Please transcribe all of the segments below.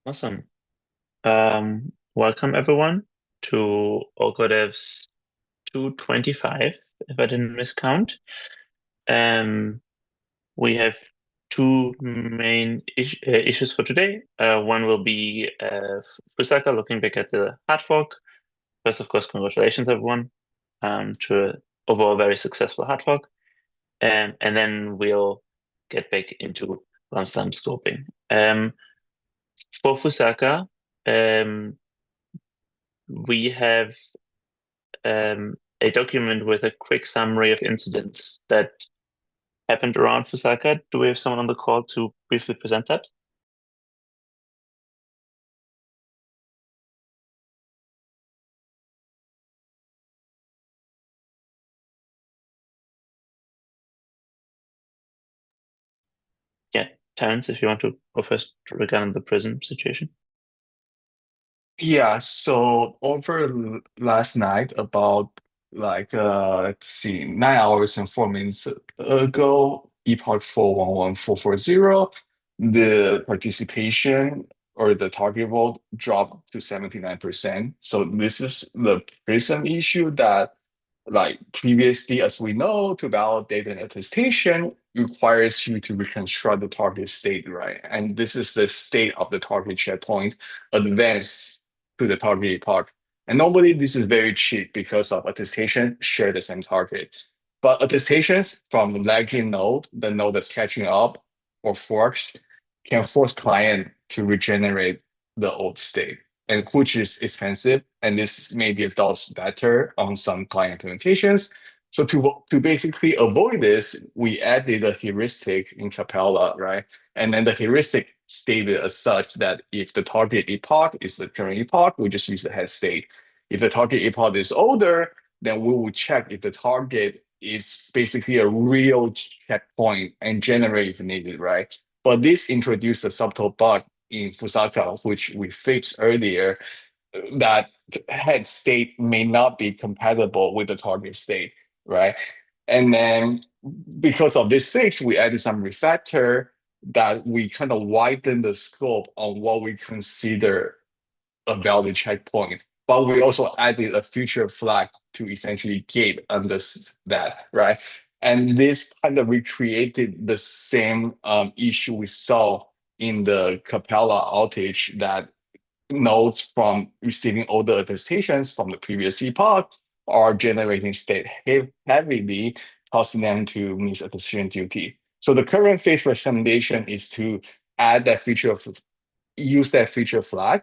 Awesome. Welcome everyone to AllCoreDevs 225, if I didn't miscount. We have two main issues for today. One will be Fusaka looking back at the hard fork. First, of course, congratulations everyone to an overall very successful hard fork. And then we'll get back into Glamsterdam scoping. For Fusaka, we have a document with a quick summary of incidents that happened around Fusaka. Do we have someone on the call to briefly present that? Yeah, Terence, if you want to go first regarding the Prism situation. Yeah, so over last night, about let's see, 9 hours and 4 minutes ago, epoch 411440, the participation or the target vote dropped to 79%. So this is the Prism issue that, like previously, as we know, to validate an attestation requires you to reconstruct the target state, right? And this is the state of the target checkpoint advanced to the target epoch. And normally this is very cheap because of attestation share the same target. But attestations from the lagging node, the node that's catching up or forks, can force client to regenerate the old state, and which is expensive. And this maybe does better on some client implementations. So to basically avoid this, we added a heuristic in Capella, right? And then the heuristic stated as such that if the target epoch is the current epoch, we just use the head state. If the target epoch is older, then we will check if the target is basically a real checkpoint and generate if needed, right? But this introduced a subtle bug in Fusaka, which we fixed earlier, that head state may not be compatible with the target state, right? And then because of this fix, we added some refactor that we kind of widen the scope on what we consider a valid checkpoint. But we also added a future flag to essentially gate under that, right? And this kind of recreated the same issue we saw in the Capella outage, that nodes from receiving older attestations from the previous epoch are generating state heavily, causing them to miss attestation duty. So the current phase recommendation is to add that feature use that feature flag,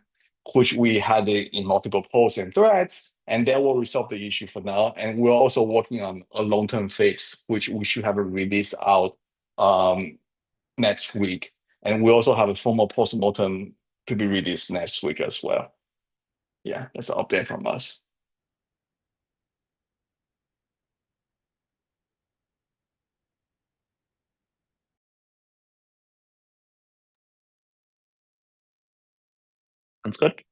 which we had it in multiple posts and threads, and that will resolve the issue for now. And we're also working on a long-term fix, which we should have a release out next week. And we also have a formal post-mortem to be released next week as well. Yeah, that's an update from us. Sounds good.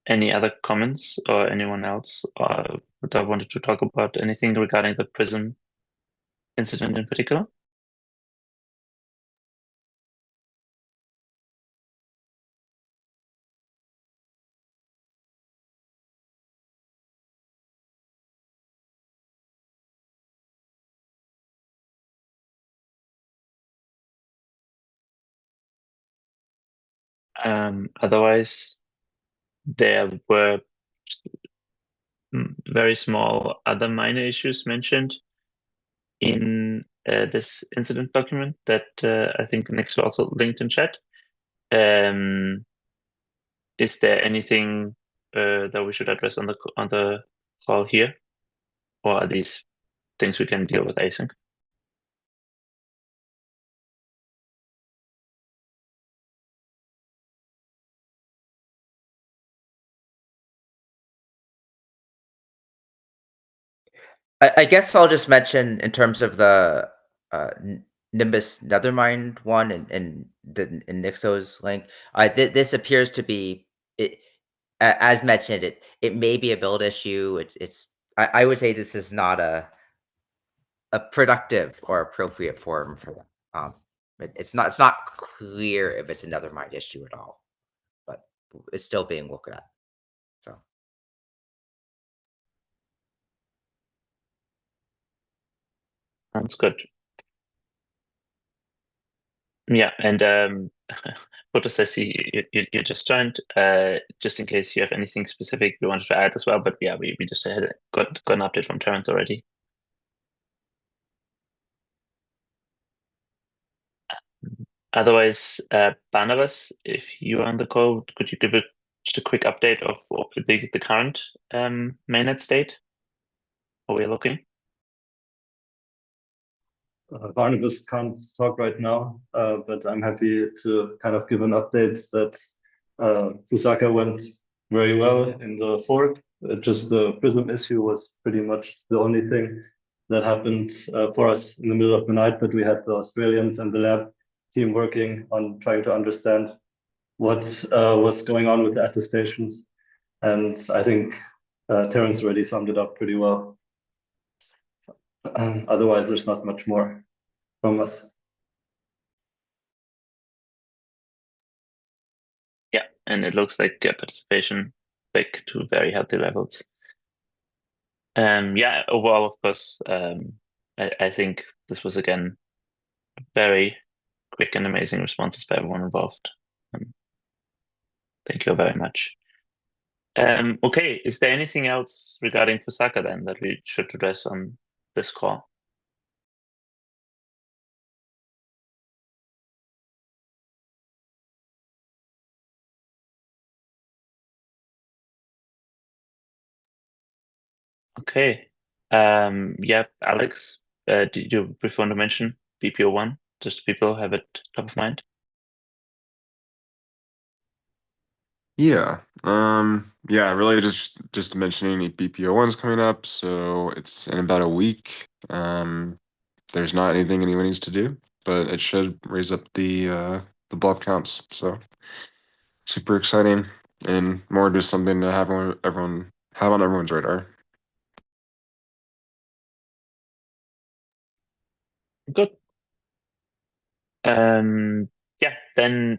Any other comments or anyone else that wanted to talk about anything regarding the Prism incident in particular? Otherwise, there were very small other minor issues mentioned in this incident document that I think Nick's also linked in chat. Is there anything that we should address on the call here, or are these things we can deal with async? I guess I'll just mention in terms of the Nimbus Nethermind one and Nixo's link. This appears to be it, as mentioned. It may be a build issue. I would say this is not a productive or appropriate forum for that. It's not clear if it's a Nethermind issue at all. But it's still being looked at. So. Sounds good. Yeah, and Botus, I see you just joined. Just in case you have anything specific we wanted to add as well, but yeah, we just got an update from Terence already. Otherwise, Barnabas, if you are on the call, could you give just a quick update of the current mainnet state? How we're looking? Barnabas can't talk right now, but I'm happy to kind of give an update that Fusaka went very well in the fork. Just the Prism issue was pretty much the only thing that happened for us in the middle of the night, but we had the Australians and the lab team working on trying to understand what was going on with the attestations. And I think Terence already summed it up pretty well. Otherwise, there's not much more from us. Yeah, and it looks like participation back to very healthy levels. Yeah, overall, of course, I think this was again very quick and amazing responses by everyone involved. Thank you very much. Okay, is there anything else regarding Fusaka then that we should address on this call? Okay. Yeah, Alex, did you prefer to mention BPO1? Just people have it top of mind. Yeah. Really just mentioning BPO1's coming up, so it's in about a week. There's not anything anyone needs to do, but it should raise up the block counts. So super exciting and more just something to have everyone have on everyone's radar. Good. Yeah, then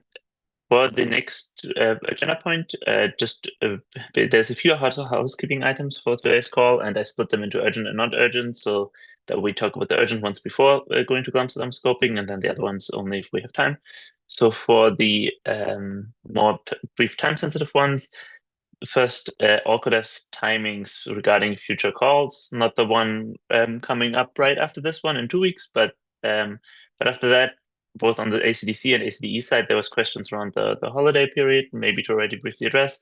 for the next agenda point, there's a few housekeeping items for today's call, and I split them into urgent and not urgent, so that we talk about the urgent ones before going to Glamsterdam scoping, and then the other ones only if we have time. So for the more brief time-sensitive ones, first, AllCoreDevs timings regarding future calls, not the one coming up right after this one in 2 weeks, but after that, both on the ACDC and ACDE side, there was questions around the holiday period, maybe to already briefly address.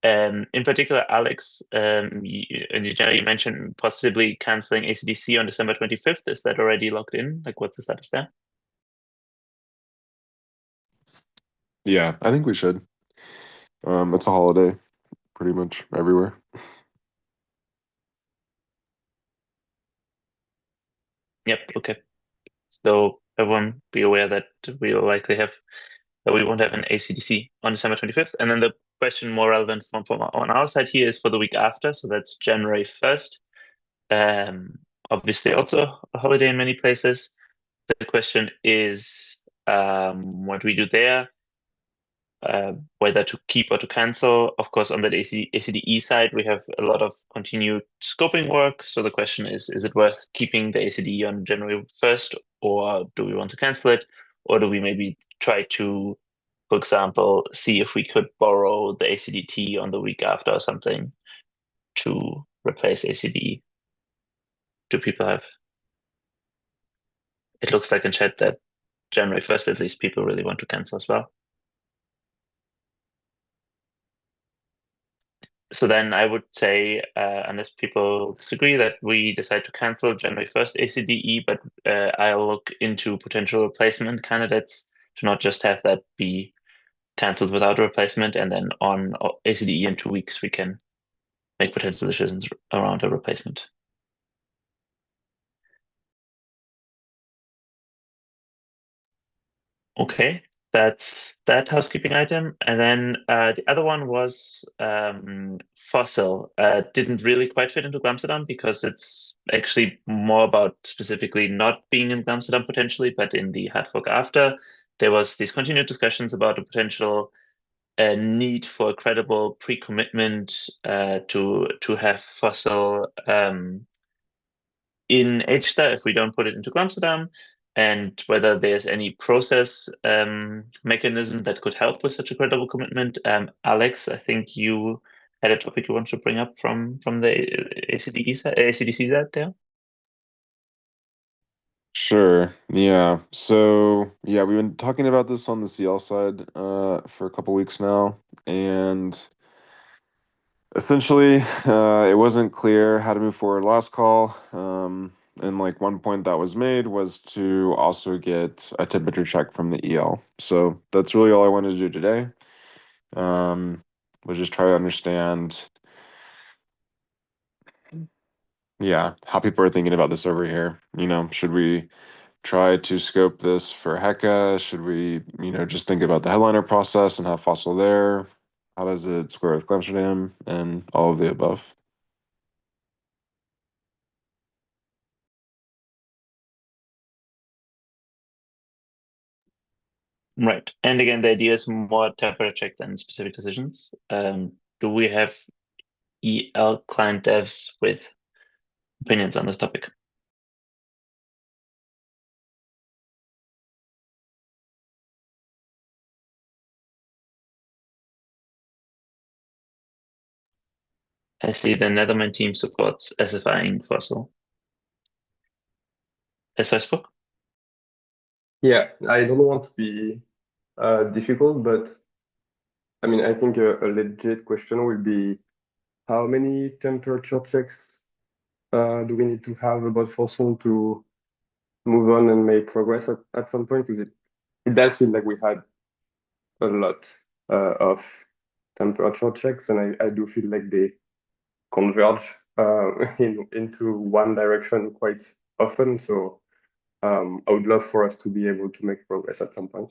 In particular, Alex, you mentioned possibly canceling ACDC on December 25th. Is that already locked in? Like, what's the status there? Yeah, I think we should. It's a holiday pretty much everywhere. Yep, okay. So everyone be aware that we will likely have that we won't have an ACDC on December 25th. And then the question more relevant from on our side here is for the week after. So that's January 1st. Obviously also a holiday in many places. The question is what we do there, whether to keep or to cancel. Of course, on that ACDE side, we have a lot of continued scoping work. So the question is it worth keeping the ACDE on January 1st, or do we want to cancel it? Or do we maybe try to, for example, see if we could borrow the ACDT on the week after or something to replace ACDE? Do people have? It looks like in chat that January 1st, at least people really want to cancel as well. So then I would say, unless people disagree, that we decide to cancel January 1st ACDE, but I'll look into potential replacement candidates to not just have that be cancelled without a replacement, and then on ACDE in 2 weeks, we can make potential decisions around a replacement. Okay, that's that housekeeping item. And then the other one was FOCIL. Didn't really quite fit into Glamsterdam because it's actually more about specifically not being in Glamsterdam potentially, but in the hard fork after. There was these continued discussions about a potential need for a credible pre-commitment to have FOCIL in HSTAR if we don't put it into Glamsterdam, and whether there's any process mechanism that could help with such a credible commitment. Alex, I think you had a topic you want to bring up from the ACDC side there. Sure. Yeah. So yeah, we've been talking about this on the CL side for a couple weeks now, and essentially it wasn't clear how to move forward last call. And like one point that was made was to also get a temperature check from the EL. So that's really all I wanted to do today. Was just try to understand, yeah, how people are thinking about this over here. Should we try to scope this for Heka? Should we, just think about the headliner process and have FOCIL there? How does it square with Glamsterdam and all of the above? Right. And again, the idea is more temperature check than specific decisions. Do we have EL client devs with opinions on this topic? I see the Netherman team supports SFIing FOCIL. As I spoke. Yeah, I don't want to be difficult, but I mean, I think a legit question will be how many temperature checks do we need to have about FOCIL to move on and make progress at some point? Because it does feel like we had a lot of temperature checks, and I do feel like they converge into one direction quite often. So I would love for us to be able to make progress at some point.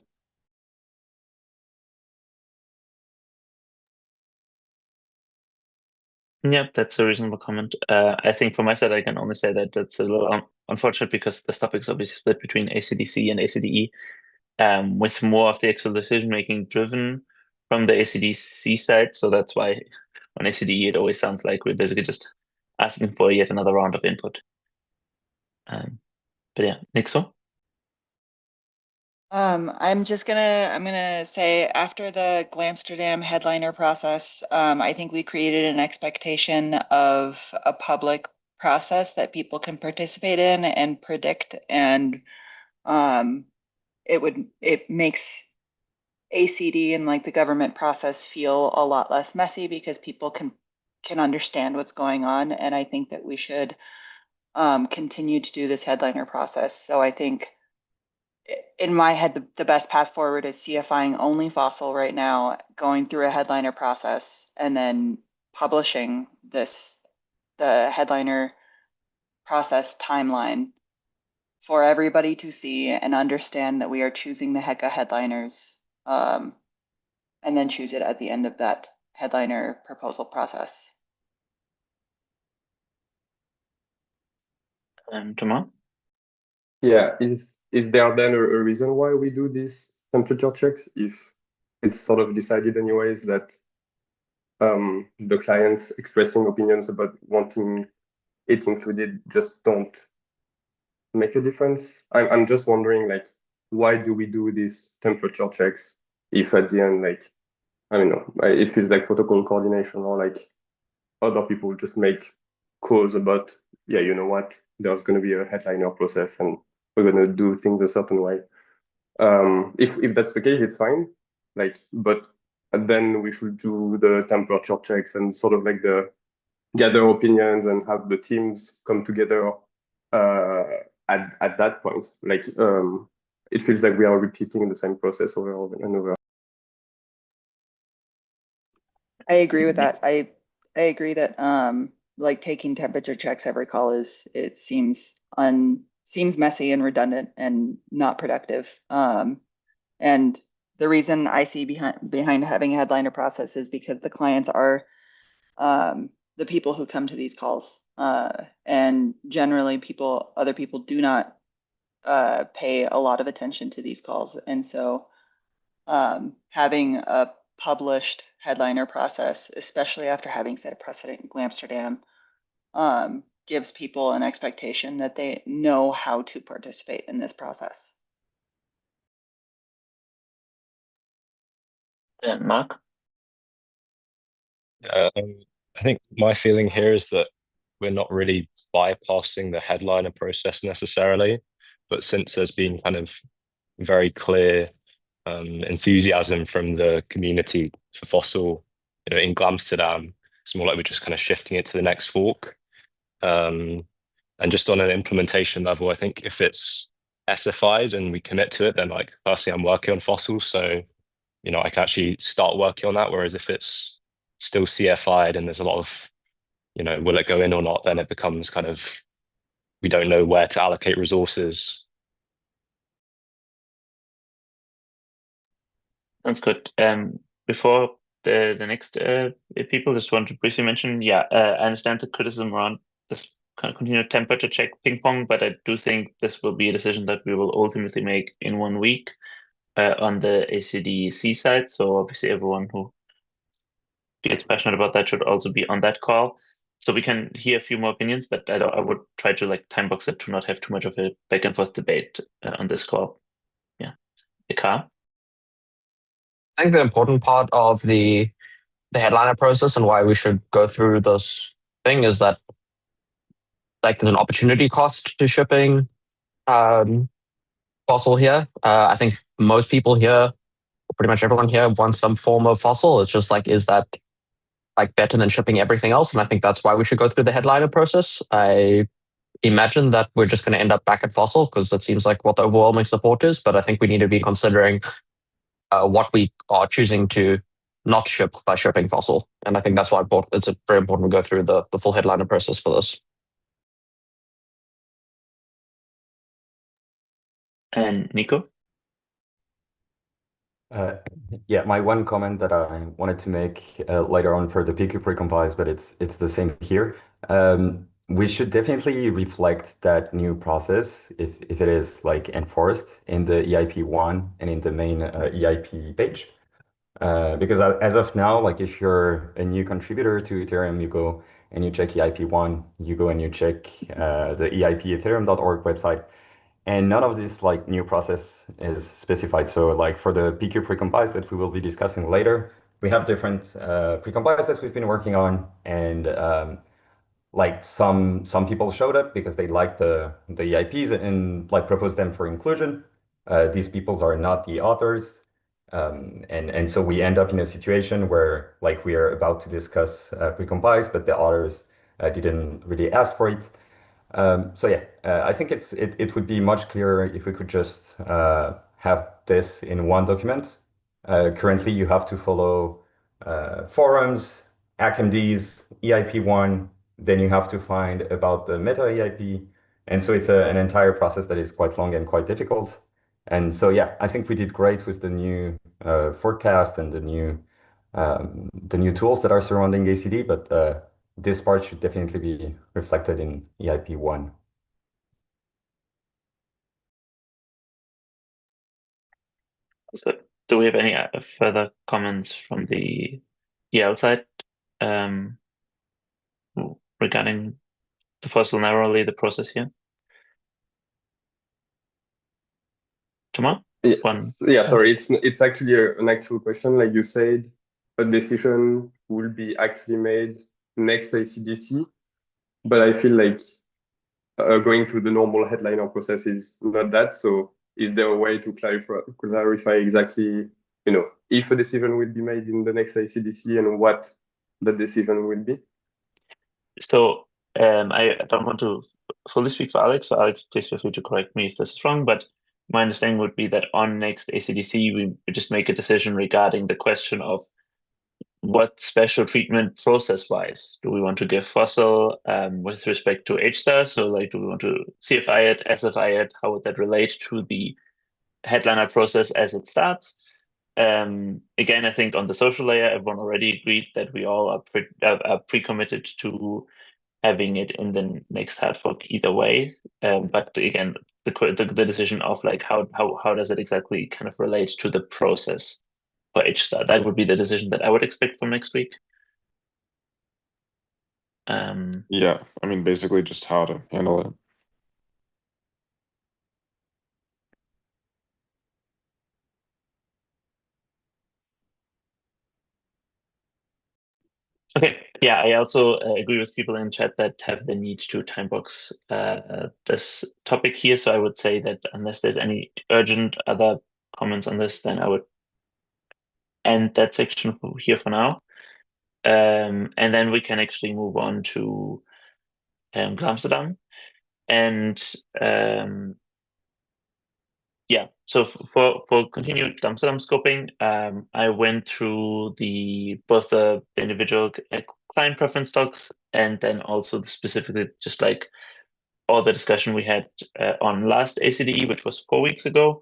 Yeah, that's a reasonable comment. I think from my side, I can only say that that's a little unfortunate because this topic is obviously split between ACDC and ACDE, with more of the actual decision making driven from the ACDC side. So that's why on ACDE, it always sounds like we're basically just asking for yet another round of input. But yeah, Nixo? I'm gonna say after the Glamsterdam headliner process, I think we created an expectation of a public process that people can participate in and predict, and it makes ACD and like the government process feel a lot less messy because people can understand what's going on, and I think that we should continue to do this headliner process. So I think in my head, the best path forward is CFIing only FOCIL right now, going through a headliner process, and then publishing the headliner process timeline for everybody to see and understand that we are choosing the Heka headliners, and then choose it at the end of that headliner proposal process. Thomas? Yeah, is there then a reason why we do these temperature checks if it's sort of decided anyways that the clients expressing opinions about wanting it included just don't make a difference? I'm just wondering, like, why do we do these temperature checks if at the end, like, I don't know, it feels like protocol coordination or like other people just make calls about, yeah, you know what, there's going to be a headliner process and we're going to do things a certain way. If that's the case, it's fine. Like, but then we should do the temperature checks and sort of like the gather opinions and have the teams come together at that point. Like, it feels like we are repeating the same process over and over. I agree with that. I agree that like taking temperature checks every call seems messy and redundant and not productive. And the reason I see behind having a headliner process is because the clients are the people who come to these calls. And generally other people do not pay a lot of attention to these calls. And so having a published headliner process, especially after having set a precedent in Glamsterdam, gives people an expectation that they know how to participate in this process. And Mark? I think my feeling here is that we're not really bypassing the headliner process necessarily, but since there's been kind of very clear enthusiasm from the community for FOCIL, in Glamsterdam, it's more like we're just kind of shifting it to the next fork. And just on an implementation level, I think if it's SFI'd and we commit to it, then like personally, I'm working on FOCIL, so I can actually start working on that. Whereas if it's still CFI'd and there's a lot of, will it go in or not, then it becomes kind of, we don't know where to allocate resources. Sounds good. Before the next people, just want to briefly mention, I understand the criticism around this kind of continued temperature check ping pong, but I do think this will be a decision that we will ultimately make in 1 week on the ACDC side. So obviously everyone who gets passionate about that should also be on that call. So we can hear a few more opinions, but I would try to like time box it to not have too much of a back and forth debate on this call. Yeah. Ika? I think the important part of the headliner process and why we should go through this thing is that like there's an opportunity cost to shipping FOCIL here. I think most people here, or pretty much everyone here, wants some form of FOCIL. It's just like, is that like better than shipping everything else? And I think that's why we should go through the headliner process. I imagine that we're just going to end up back at FOCIL because that seems like what the overwhelming support is. But I think we need to be considering what we are choosing to not ship by shipping FOCIL. And I think that's why it's very important to go through the full headliner process for this. And Nico? Yeah, my one comment that I wanted to make later on for the PQ precompiles, but it's the same here. We should definitely reflect that new process if it is like enforced in the EIP 1 and in the main EIP page. Because as of now, like if you're a new contributor to Ethereum, you go and you check EIP 1, you go and you check the EIPethereum.org website, and none of this like new process is specified. So like for the PQ precompiles that we will be discussing later, we have different precompiles that we've been working on, and like some people showed up because they liked the EIPs and like proposed them for inclusion. These people are not the authors. And so we end up in a situation where like we are about to discuss precompiles, but the authors didn't really ask for it. So yeah, I think it would be much clearer if we could just have this in one document. Currently, you have to follow forums, ACMDs, EIP1, then you have to find about the meta EIP. And so it's an entire process that is quite long and quite difficult. And so, yeah, I think we did great with the new forecast and the new tools that are surrounding ACDE, but this part should definitely be reflected in EIP 1. That's good. Do we have any further comments from the EL side regarding the FOCIL narrowly the process here? Thomas? Sorry, it's actually an actual question. Like you said, a decision will be actually made next ACDC, but I feel like going through the normal headliner process is not that. So is there a way to clarify exactly, if a decision will be made in the next ACDC and what the decision will be? So I don't want to fully speak for Alex, so Alex, please feel free to correct me if this is wrong, but my understanding would be that on next ACDC, we just make a decision regarding the question of what special treatment process-wise do we want to give FOCIL with respect to H-star? So like, do we want to CFI it, SFI it? How would that relate to the headliner process as it starts? Again, I think on the social layer, everyone already agreed that we all are pre-committed to having it in the next hard fork either way. But again, the decision of like how does it exactly kind of relate to the process H star. That would be the decision that I would expect from next week. Yeah, I mean, basically just how to handle it. Okay, yeah, I also agree with people in chat that have the need to timebox this topic here. So I would say that unless there's any urgent other comments on this, then I would end that section here for now. And then we can actually move on to Glamsterdam. And yeah, so for continued Glamsterdam scoping, I went through both the individual client preference docs and then also specifically just like all the discussion we had on last ACDE, which was 4 weeks ago,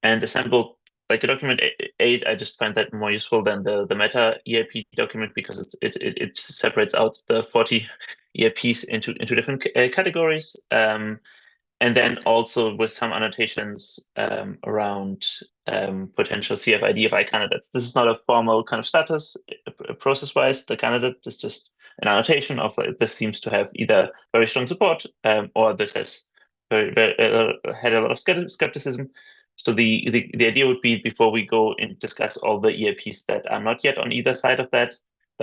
and assembled like a document 8. I just find that more useful than the meta EIP document because it separates out the 40 EIPs into different categories. And then also with some annotations around potential CFI, DFI candidates. This is not a formal kind of status process-wise. The candidate is just an annotation of this seems to have either very strong support or this has had a lot of skepticism. So the idea would be before we go and discuss all the EIPs that are not yet on either side of that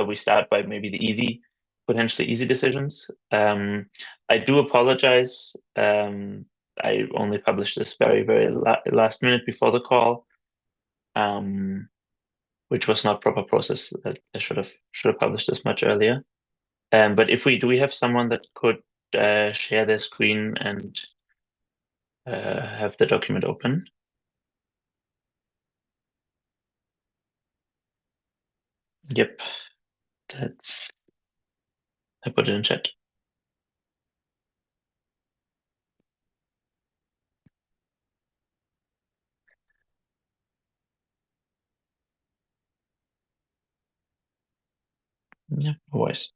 we start by maybe the potentially easy decisions. I do apologize. I only published this very last minute before the call, which was not proper process. I should have published this much earlier. But do we have someone that could share their screen and have the document open? Yep, I put it in chat. Yeah, always.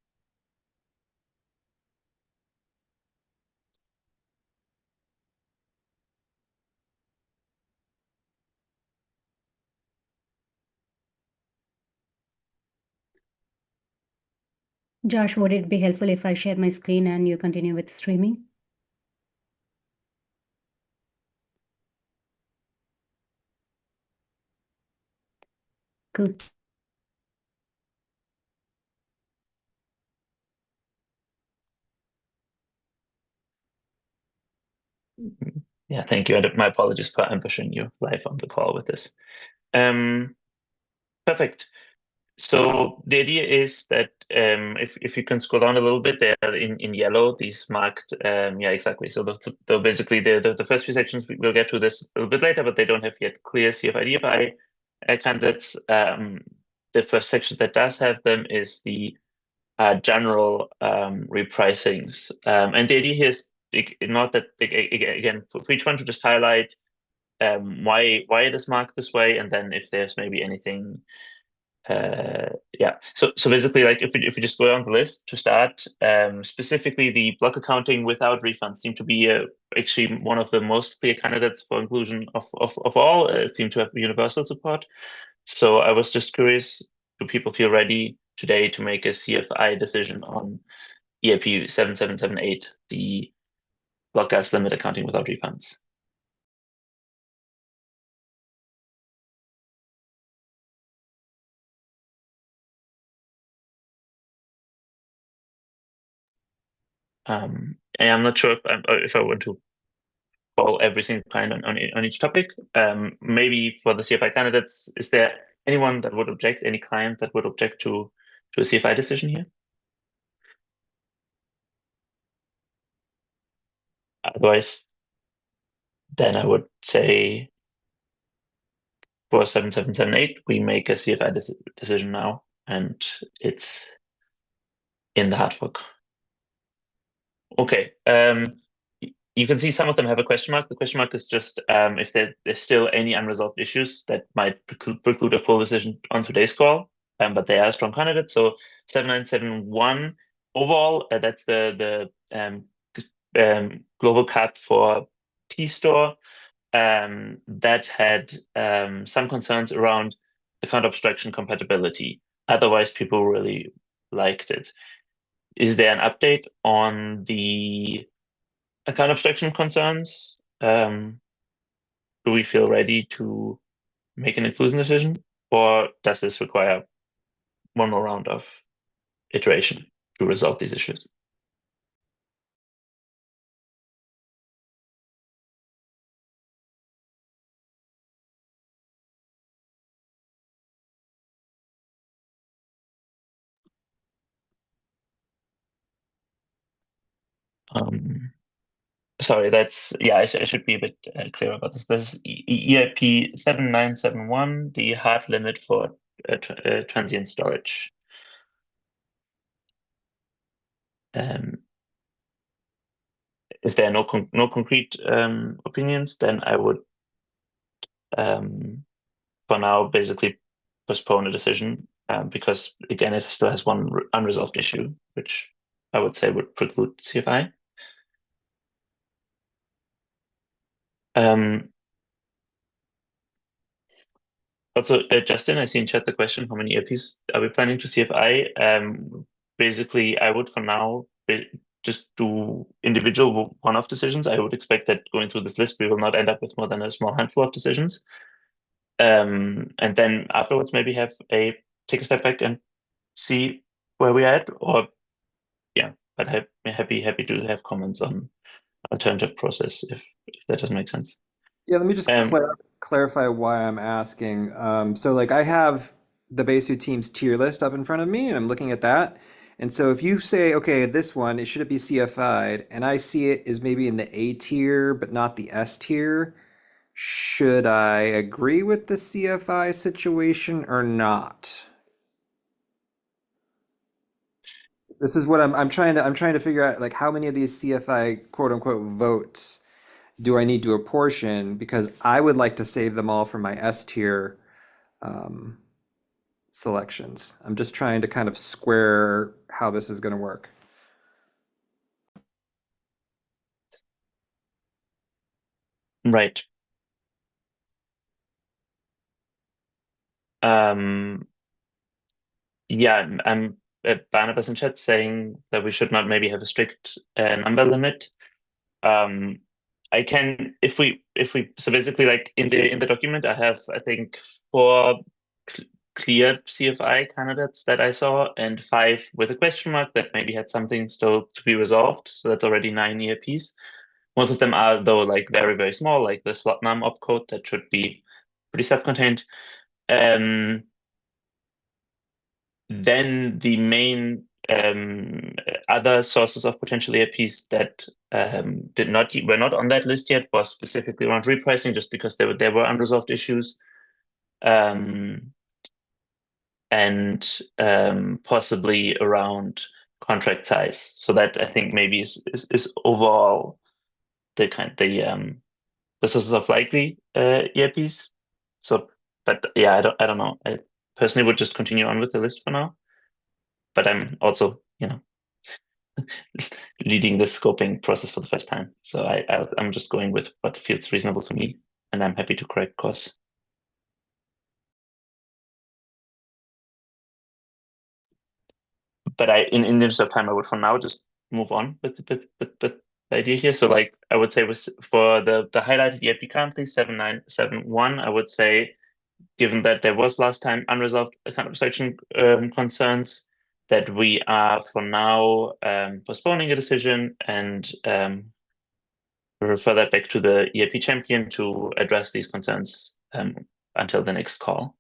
Josh, would it be helpful if I share my screen and you continue with streaming? Cool. Yeah, thank you. My apologies for ambushing you live on the call with this. Perfect. So the idea is that if you can scroll down a little bit, there in yellow, these marked, yeah, exactly. So basically the first few sections, we'll get to this a little bit later, but they don't have yet clear CFI, DFI candidates. The first section that does have them is the general repricings. And the idea here is not that, again, for each one to just highlight why it is marked this way, and then if there's maybe anything yeah, so basically, like if we just go down the list to start, specifically the block accounting without refunds seem to be actually one of the most clear candidates for inclusion of all. Seem to have universal support. So I was just curious, do people feel ready today to make a CFI decision on EIP 7778, the block gas limit accounting without refunds? And I'm not sure if I want to follow every single client on each topic. Maybe for the CFI candidates, is there anyone that would object, any client that would object to a CFI decision here? Otherwise, then I would say for 7778, we make a CFI decision now, and it's in the hard fork. Okay. You can see some of them have a question mark. The question mark is just if there's still any unresolved issues that might preclude a full decision on today's call, but they are a strong candidate. So 7971 overall, that's the global cap for T-Store that had some concerns around account abstraction compatibility. Otherwise, people really liked it. Is there an update on the account abstraction concerns? Do we feel ready to make an inclusion decision, or does this require one more round of iteration to resolve these issues? Sorry, I should be a bit clear about this. This is EIP 7971, the hard limit for transient storage. If there are no concrete opinions, then I would, for now, basically postpone a decision because, again, it still has one unresolved issue, which I would say would preclude CFI. Also, Justin, I see in chat the question, how many EIPs are we planning to CFI? Basically, I would for now just do individual one-off decisions. I would expect that going through this list, we will not end up with more than a small handful of decisions. And then afterwards, maybe take a step back and see where we're at, or yeah, but I'm happy to have comments on alternative process if that doesn't make sense. Yeah, let me just clarify why I'm asking. So like I have the Besu team's tier list up in front of me, and I'm looking at that. And so if you say, okay, this one, it should be CFI'd, and I see it is maybe in the A tier, but not the S tier, should I agree with the CFI situation or not? This is what I'm trying to figure out, like how many of these CFI quote unquote votes do I need to apportion, because I would like to save them all for my S tier selections. I'm just trying to kind of square how this is going to work. Right. Yeah, I'm Barnabas in chat saying that we should not maybe have a strict number limit. I can, if we so basically, like in the document, I have, I think, 4 clear CFI candidates that I saw, and 5 with a question mark that maybe had something still to be resolved. So that's already 9 EIPs. Most of them are, though, like very, very small, like the slot num opcode that should be pretty self-contained. Then the main other sources of potential EIPs that were not on that list yet was specifically around repricing, just because there were unresolved issues, and possibly around contract size. So that, I think, maybe is overall the sources of likely EIPs. So, but yeah, I don't know. I personally would just continue on with the list for now. But I'm also, leading the scoping process for the first time. So I'm just going with what feels reasonable to me, and I'm happy to correct course. But in the interest of time, I would for now just move on with the idea here. So like I would say for the highlighted EIP currently 7971, I would say, given that there was last time unresolved account abstraction concerns, that we are for now postponing a decision and refer that back to the EIP champion to address these concerns until the next call.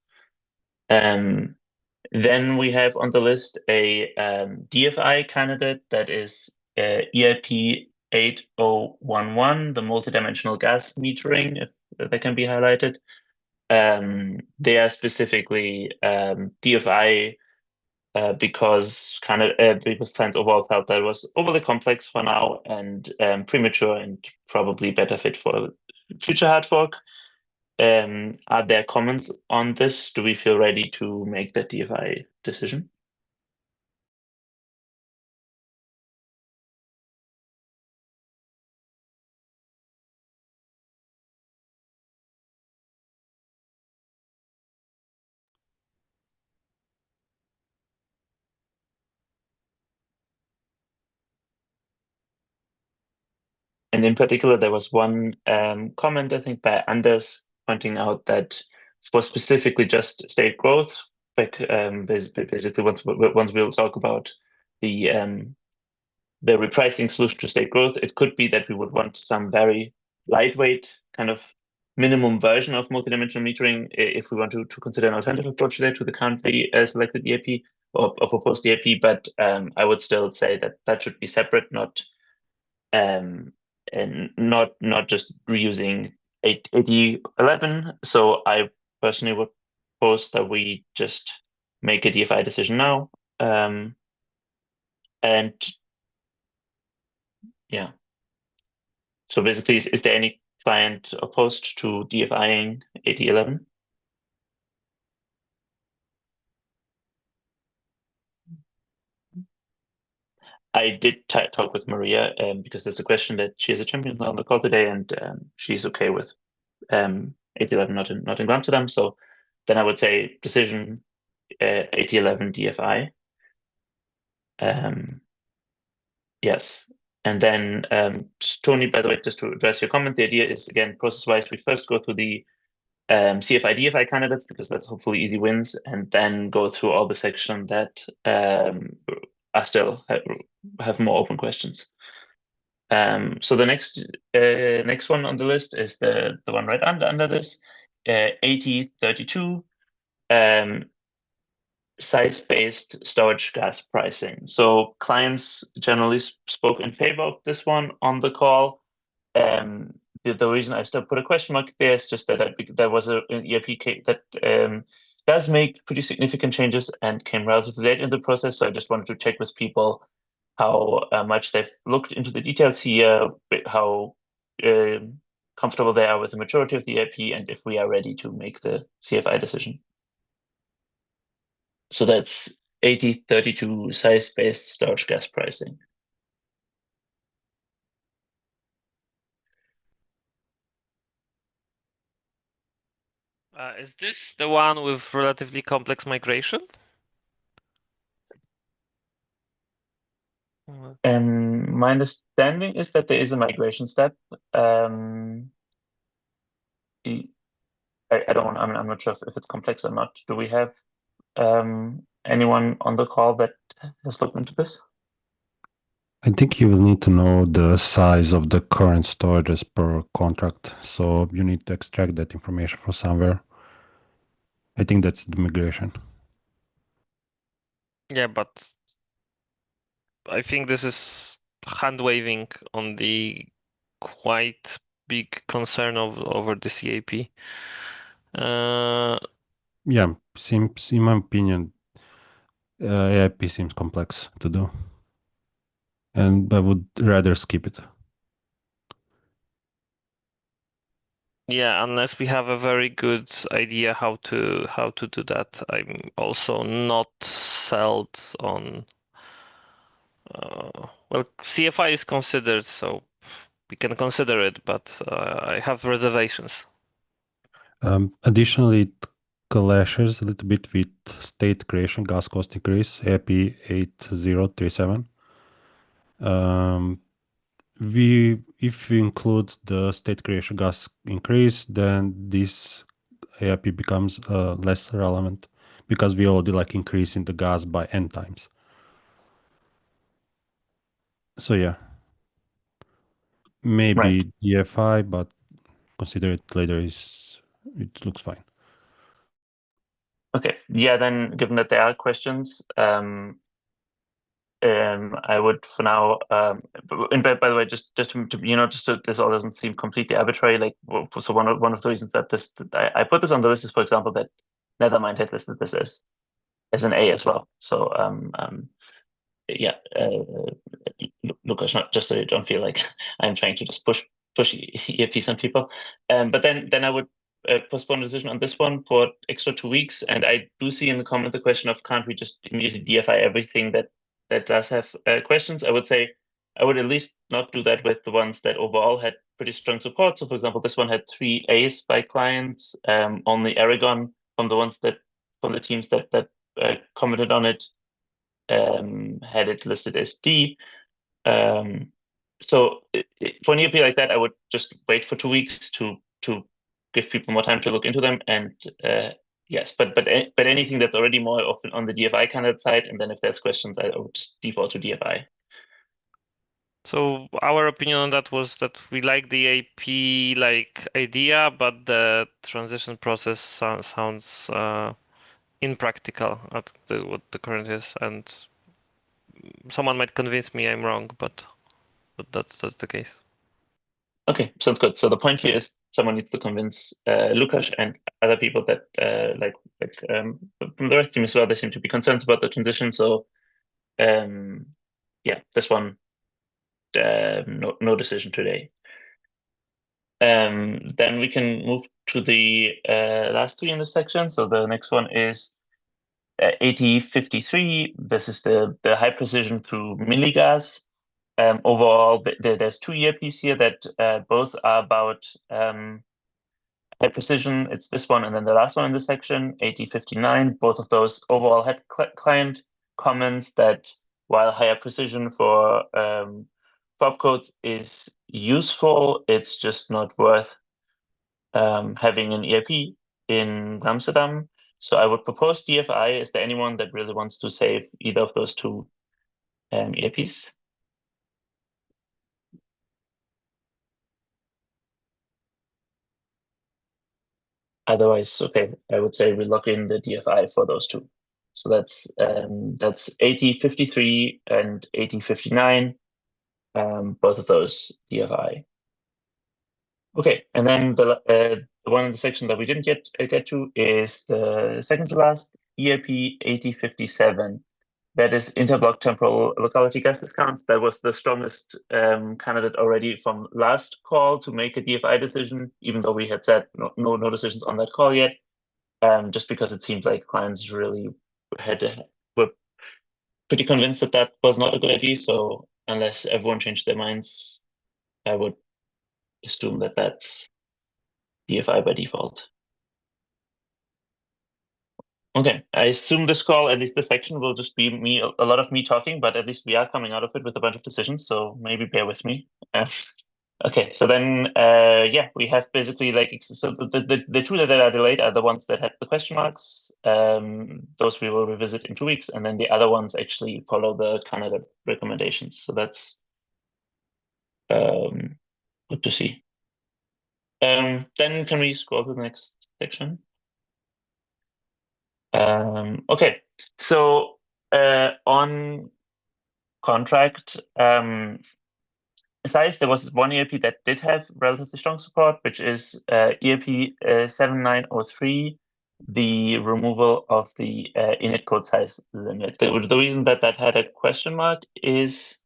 Then we have on the list a DFI candidate that is EIP 8011, the multidimensional gas metering, if that can be highlighted. They are specifically DFI because clients overall felt that it was overly complex for now and premature and probably better fit for future hard fork. Are there comments on this? Do we feel ready to make that DFI decision? And in particular, there was one comment, I think, by Anders pointing out that for specifically just state growth, like basically once we'll talk about the repricing solution to state growth, it could be that we would want some very lightweight kind of minimum version of multidimensional metering if we want to consider an alternative approach there to the currently selected EIP or proposed EIP. But I would still say that that should be separate, not just reusing 8011. So I personally would propose that we just make a DFI decision now. And yeah. So basically, is there any client opposed to DFIing 8011? I did talk with Maria because there's a question that she is a champion on the call today, and she's okay with 8011 not in Glamsterdam. So then I would say decision 8011 DFI. Yes. And then Tony, by the way, just to address your comment, the idea is, again, process-wise, we first go through the CFI, DFI candidates, because that's hopefully easy wins, and then go through all the section that are still have more open questions. So the next one on the list is the one right under this, 8032, size-based storage gas pricing. So clients generally spoke in favor of this one on the call. The reason I still put a question mark there is just that there was an EIP that does make pretty significant changes and came relatively late in the process. So I just wanted to check with people how much they've looked into the details here, how comfortable they are with the maturity of the EIP, and if we are ready to make the CFI decision. So that's 8032 size-based storage gas pricing. Is this the one with relatively complex migration? My understanding is that there is a migration step. I'm not sure if it's complex or not. Do we have anyone on the call that has looked into this? I think you will need to know the size of the current storages per contract. So you need to extract that information from somewhere. I think that's the migration. Yeah, but I think this is hand waving on the quite big concern over the CAP. Yeah, seems, in my opinion, EIP seems complex to do. And I would rather skip it. Yeah, unless we have a very good idea how to do that. I'm also not sold on. Well, CFI is considered, so we can consider it, but I have reservations. Additionally, it clashes a little bit with state creation gas cost increase, EIP 8037. If we include the state creation gas increase, then this EIP becomes less relevant because we already increase in the gas by n times. So yeah, maybe Right. DFI, but consider it later. It looks fine. Okay. Yeah. Then, given that there are questions, I would for now. And by the way, just so this all doesn't seem completely arbitrary. So one of the reasons that I put this on the list is, for example, that Nethermind had listed this as an A as well. So yeah, Lucas, not just so you don't feel like I'm trying to just push EIPs on people. But then I would postpone the decision on this one for extra 2 weeks. And I do see in the comment the question of, can't we just immediately DFI everything that does have questions? I would say I would at least not do that with the ones that overall had pretty strong support. So for example, this one had 3 A's by clients. Only Aragon from the teams that commented on it had it listed as D. So for an EIP like that, I would just wait for 2 weeks to give people more time to look into them. And yes, but anything that's already more often on the DFI candidate side, and then if there's questions, I would just default to DFI. So our opinion on that was that we like the EIP like idea, but the transition process sounds impractical at what the current is, and someone might convince me I'm wrong, but that's the case. Okay, sounds good. So the point here is someone needs to convince Lukasz and other people that from the rest team as well, they seem to be concerned about the transition. So yeah, this one, no decision today. Then we can move to the last three in this section. So the next one is 8053. This is the high precision through milligas. Overall, there's two EIPs here that both are about high precision. It's this one and then the last one in this section, 8059. Both of those overall had client comments that while higher precision for opcodes is useful, it's just not worth having an EIP in Glamsterdam. So I would propose DFI. Is there anyone that really wants to save either of those two EIPs? Otherwise, okay, I would say we lock in the DFI for those two. So that's 8053 and 8059, both of those DFI. Okay, and then the one in the section that we didn't yet get to is the second to last, EIP 8057. That is interblock temporal locality gas discounts. That was the strongest candidate already from last call to make a DFI decision, even though we had said no decisions on that call yet, just because it seemed like clients really were pretty convinced that that was not a good idea. So unless everyone changed their minds, I would assume that that's DFI by default. Okay, I assume this call, at least this section, will just be a lot of me talking, but at least we are coming out of it with a bunch of decisions, so maybe bear with me. Okay, so then, yeah, we have basically so the two that are delayed are the ones that had the question marks. Those we will revisit in 2 weeks, and then the other ones actually follow the candidate recommendations. So that's good to see. Then can we scroll to the next section? Okay, so on contract size, there was one EIP that did have relatively strong support, which is EIP 7903, the removal of the init code size limit. The reason that had a question mark is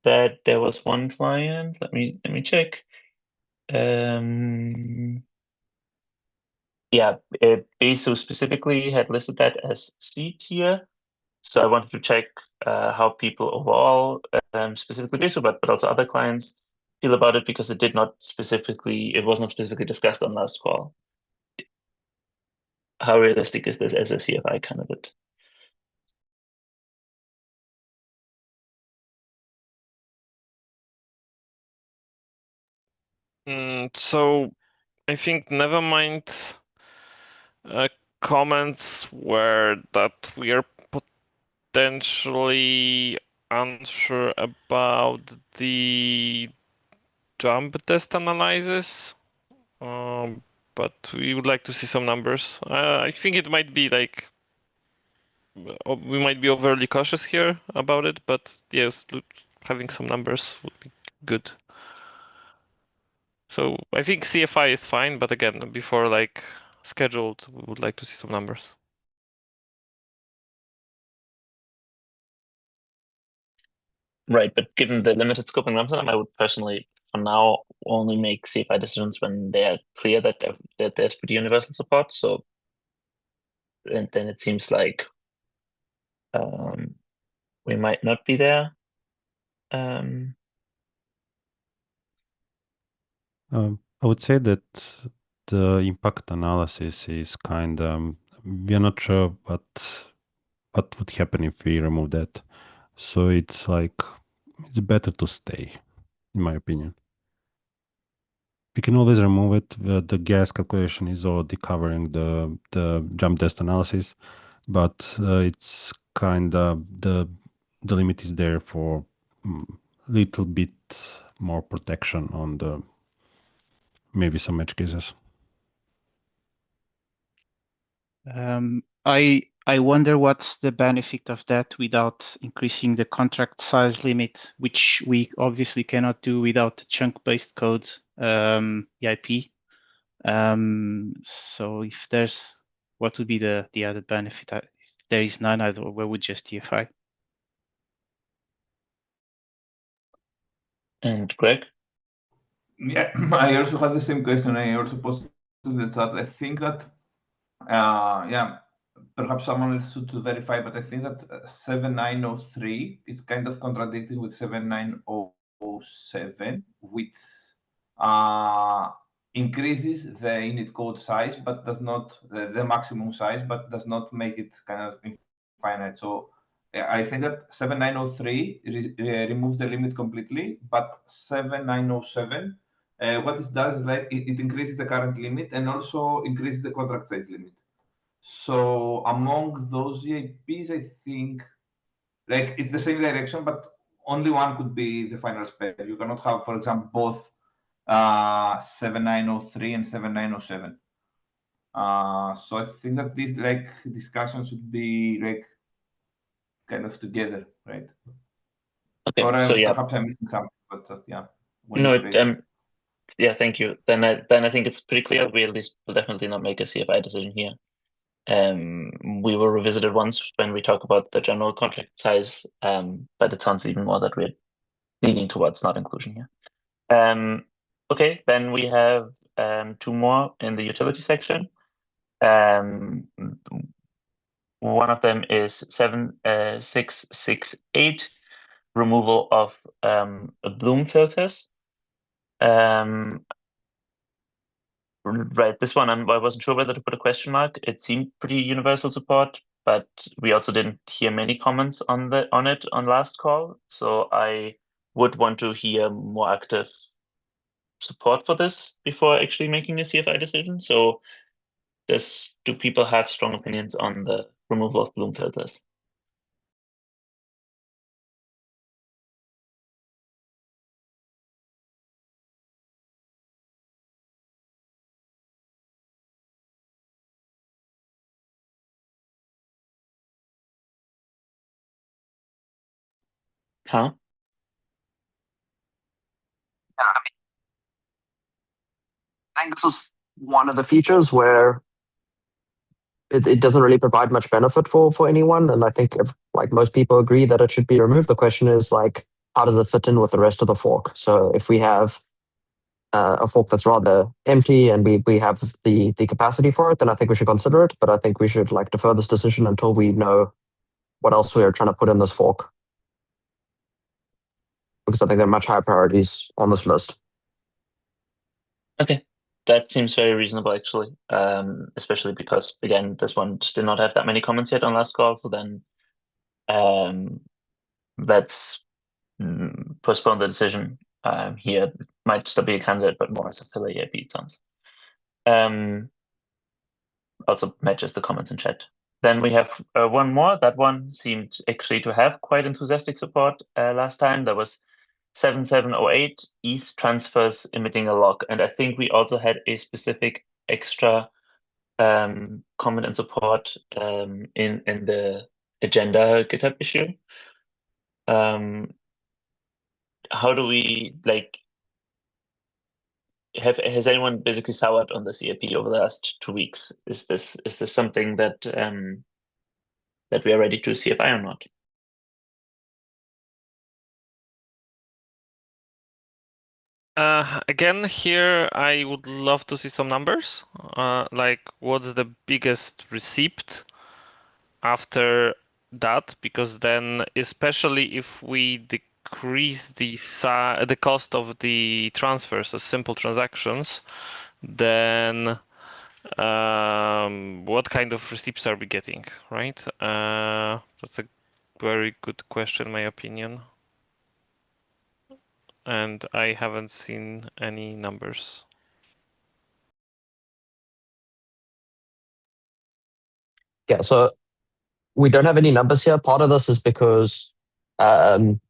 that there was one client. Let me check. Yeah, Besu specifically had listed that as C tier. So I wanted to check how people overall, specifically Besu, but also other clients, feel about it, because it was not specifically discussed on last call. How realistic is this as a CFI candidate? So I think never mind comments were that we are potentially unsure about the jump test analysis, but we would like to see some numbers. I think it might be like we might be overly cautious here about it, but yes, having some numbers would be good. So I think CFI is fine, but again, before like scheduled, we would like to see some numbers. Right, but given the limited scope in Glamsterdam, I would personally, for now, only make CFI decisions when they are clear that there's pretty universal support. So, and then it seems like we might not be there. I would say that the impact analysis is we are not sure what would happen if we remove that. So it's better to stay. in my opinion. We can always remove it. The gas calculation is already covering the jump test analysis, but it's kind of the limit is there for little bit more protection on the maybe some edge cases. I wonder what's the benefit of that without increasing the contract size limit, which we obviously cannot do without the chunk-based code EIP. So if there's, what would be the added benefit? If there is none, where would just DFI? And Greg? Yeah, I also had the same question. I also posted in the chat. I think that, yeah, perhaps someone else should to verify, but I think that 7903 is kind of contradicting with 7907, which increases the init code size, but does not the maximum size, but does not make it kind of infinite. So I think that 7903 removes the limit completely, but 7907, what it does is like it increases the current limit and also increases the contract size limit. So among those EIPs, I think like it's the same direction, but only one could be the final spec. You cannot have, for example, both 7903 and 7907. So I think that these like discussions should be like kind of together, right? Okay, Or so yeah. perhaps I'm missing something, but just yeah. No, yeah, thank you. Then I think it's pretty clear. We at least will definitely not make a CFI decision here. We will revisit it once when we talk about the general contract size, but it sounds even more that we're leaning towards not inclusion here. Okay, then we have two more in the utility section. One of them is 7668, removal of Bloom filters. Right, this one I wasn't sure whether to put a question mark. It seemed pretty universal support, but we also didn't hear many comments on it on last call. So I would want to hear more active support for this before actually making a CFI decision. So do people have strong opinions on the removal of Bloom filters? Huh? I think this is one of the features where it doesn't really provide much benefit for anyone. And I think like most people agree that it should be removed. The question is like, how does it fit in with the rest of the fork? So if we have a fork that's rather empty and we have the capacity for it, then I think we should consider it. But I think we should like defer this decision until we know what else we are trying to put in this fork. Because I think there are much higher priorities on this list. Okay, that seems very reasonable actually, especially because again, this one just did not have that many comments yet on last call. So then let's postpone the decision here. Might still be a candidate, but more as a filler EIP, it sounds. Also matches the comments in chat. Then we have one more. That one seemed actually to have quite enthusiastic support last time. That was 7708 ETH transfers emitting a lock. And I think we also had a specific extra comment and support in the agenda GitHub issue. How do we like? Has anyone basically soured on this EIP over the last 2 weeks? Is this something that that we are ready to CFI or not? Again, here I would love to see some numbers. Like, what's the biggest receipt after that? Because then, especially if we decrease the cost of the transfers as simple transactions, then what kind of receipts are we getting, right? That's a very good question, in my opinion. and I haven't seen any numbers. Yeah, so we don't have any numbers here. Part of this is because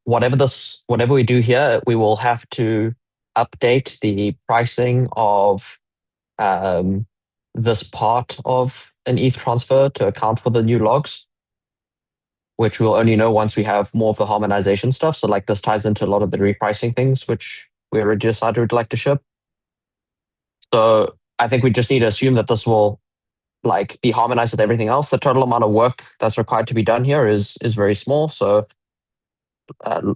whatever we do here, we will have to update the pricing of this part of an ETH transfer to account for the new logs, which we'll only know once we have more of the harmonization stuff. So like this ties into a lot of the repricing things, which we already decided we'd like to ship. So I think we just need to assume that this will like be harmonized with everything else. The total amount of work that's required to be done here is very small. So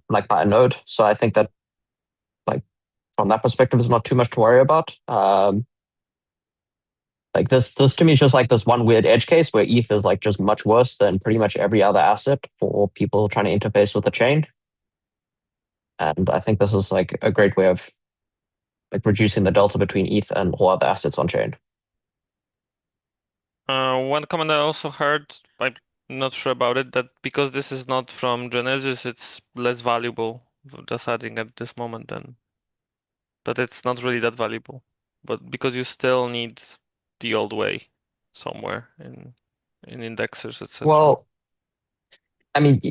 like by a node. So I think that like from that perspective, there's not too much to worry about. Like this to me is just like this one weird edge case where ETH is like just much worse than pretty much every other asset for people trying to interface with the chain. And I think this is like a great way of like reducing the delta between ETH and all other assets on chain. One comment I also heard, I'm not sure about it, that because this is not from Genesis, it's less valuable. Just adding at this moment, then that it's not really that valuable, but because you still need the old way somewhere in indexers, etc. Well, I mean,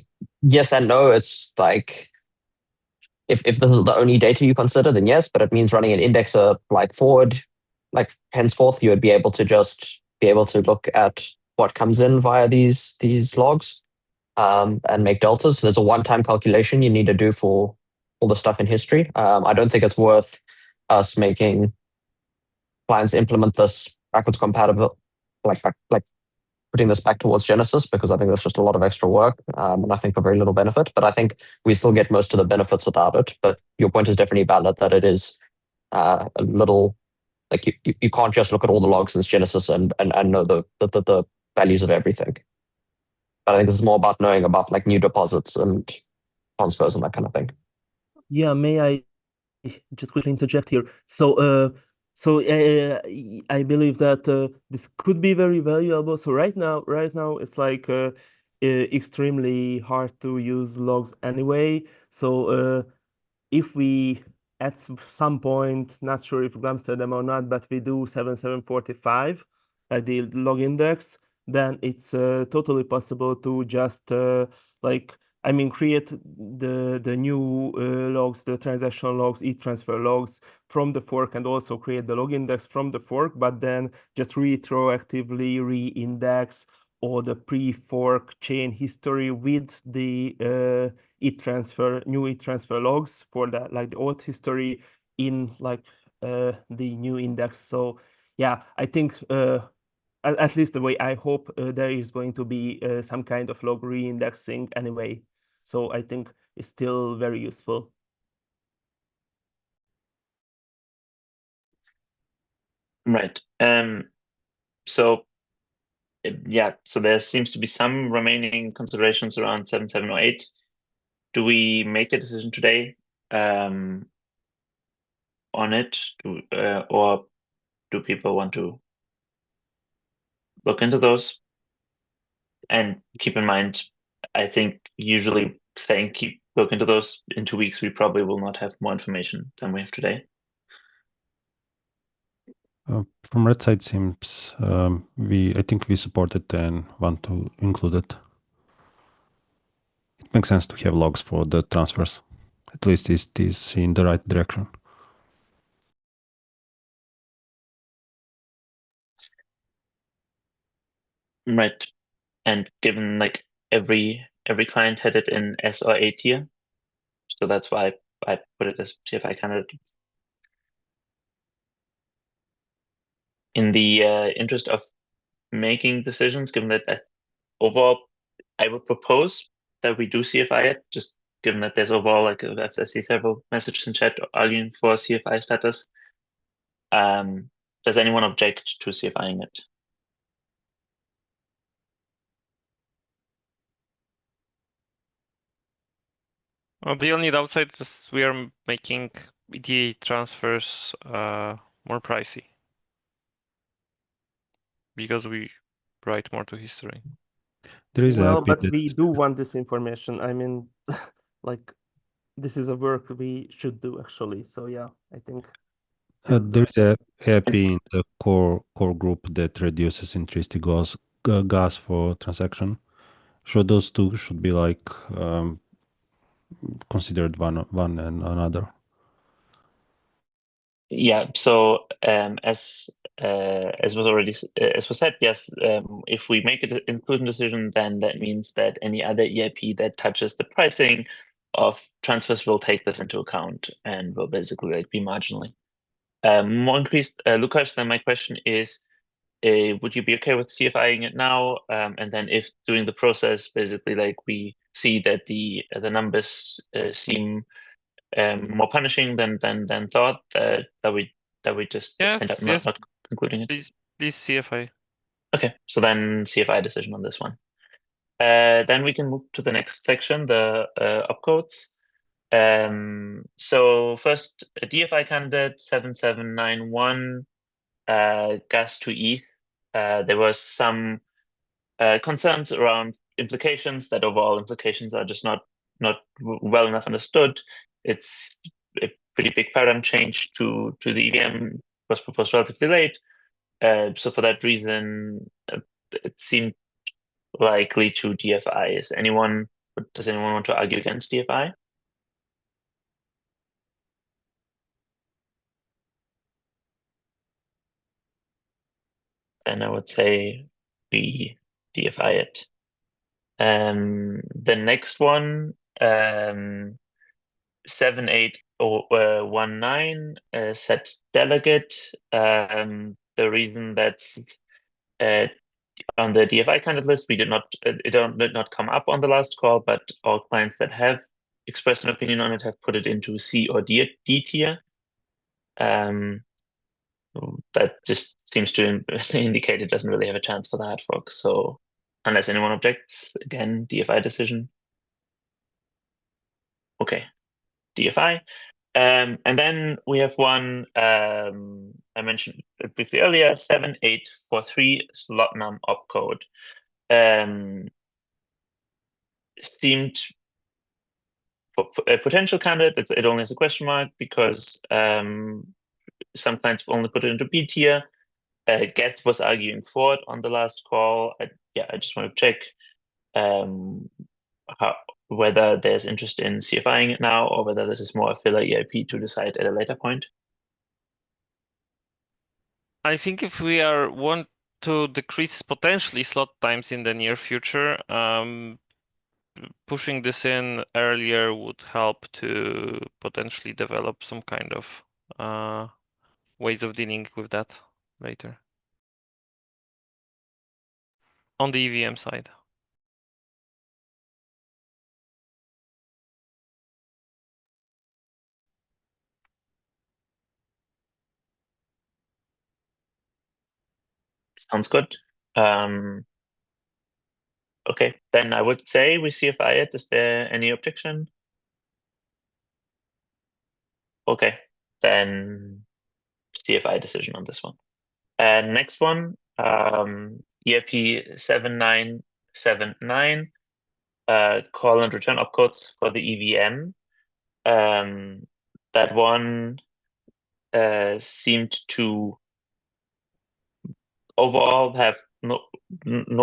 yes and no. It's like if this is the only data you consider, then yes, but it means running an indexer like forward, like henceforth, you would be able to just be able to look at what comes in via these logs and make deltas. So there's a one-time calculation you need to do for all the stuff in history. I don't think it's worth us making clients implement this backwards compatible, like putting this back towards Genesis, because I think that's just a lot of extra work and I think for very little benefit. But I think we still get most of the benefits without it. But your point is definitely valid that it is a little like you can't just look at all the logs in Genesis and know the values of everything. But I think this is more about knowing about like new deposits and transfers and that kind of thing. Yeah, may I just quickly interject here? I believe that this could be very valuable. So right now it's like extremely hard to use logs anyway. So if we at some point, not sure if Glamsterdam or not, but we do 7745 at the log index, then it's totally possible to just create the new logs, the transactional logs, e-transfer logs from the fork, and also create the log index from the fork, but then just retroactively re-index all the pre-fork chain history with the new e-transfer logs for the like the old history in like the new index. So yeah, I think at least the way I hope there is going to be some kind of log re-indexing anyway. So I think it's still very useful. Right. So yeah, so there seems to be some remaining considerations around 7708. Do we make a decision today on it, or do people want to look into those? And keep in mind, I think usually saying look into those in 2 weeks, we probably will not have more information than we have today. From red side seems I think we support it and want to include it. It makes sense to have logs for the transfers. At least it is in the right direction. Right. And given like every client had it in S or A tier, so that's why I put it as PFI candidate. In the interest of making decisions, given that overall, I would propose that we do CFI it, just given that there's overall like I see several messages in chat arguing for CFI status. Does anyone object to CFIing it? Well, the only downside is we are making ETA transfers more pricey because we write more to history. There is well, a bit but we do want this information. I mean, like this is a work we should do actually. So yeah, I think There's a EIP in the core group that reduces intrinsic gas for transaction. So those two should be like considered one and another. Yeah. So as was already as was said, yes. If we make an inclusion decision, then that means that any other EIP that touches the pricing of transfers will take this into account and will basically like be marginally more increased. Lukasz, then my question is, would you be okay with CFIing it now? And then if during the process, basically like we see that the numbers seem more punishing than thought, that we just end up not concluding it. Please CFI. Okay, so then CFI decision on this one. Then we can move to the next section, the opcodes. So first, a DFI candidate 7791, gas to ETH. There was some concerns around implications, that overall implications are just not well enough understood. It's a pretty big paradigm change to the EVM, was proposed relatively late. So for that reason, it seemed likely to DFI. Does anyone want to argue against DFI? Then I would say we DFI it. The next one, 7819, set delegate. The reason that's on the DFI candidate list, we did not come up on the last call, but all clients that have expressed an opinion on it have put it into C or D tier. That just seems to indicate it doesn't really have a chance for the hard fork. So unless anyone objects, again, DFI decision. Okay, DFI. And then we have one I mentioned briefly earlier, 7843 slot num opcode. Seemed a potential candidate. It only has a question mark because some clients only put it into B tier. Get was arguing for it on the last call. I just want to check whether there's interest in CFIing it now, or whether this is more a filler EIP to decide at a later point. I think if we want to decrease potentially slot times in the near future, pushing this in earlier would help to potentially develop some kind of ways of dealing with that later. On the EVM side. Sounds good. Okay, then I would say we CFI it. Is there any objection? Okay, then CFI decision on this one. And next one, EIP 7979, call and return opcodes for the EVM. That one seemed to overall have no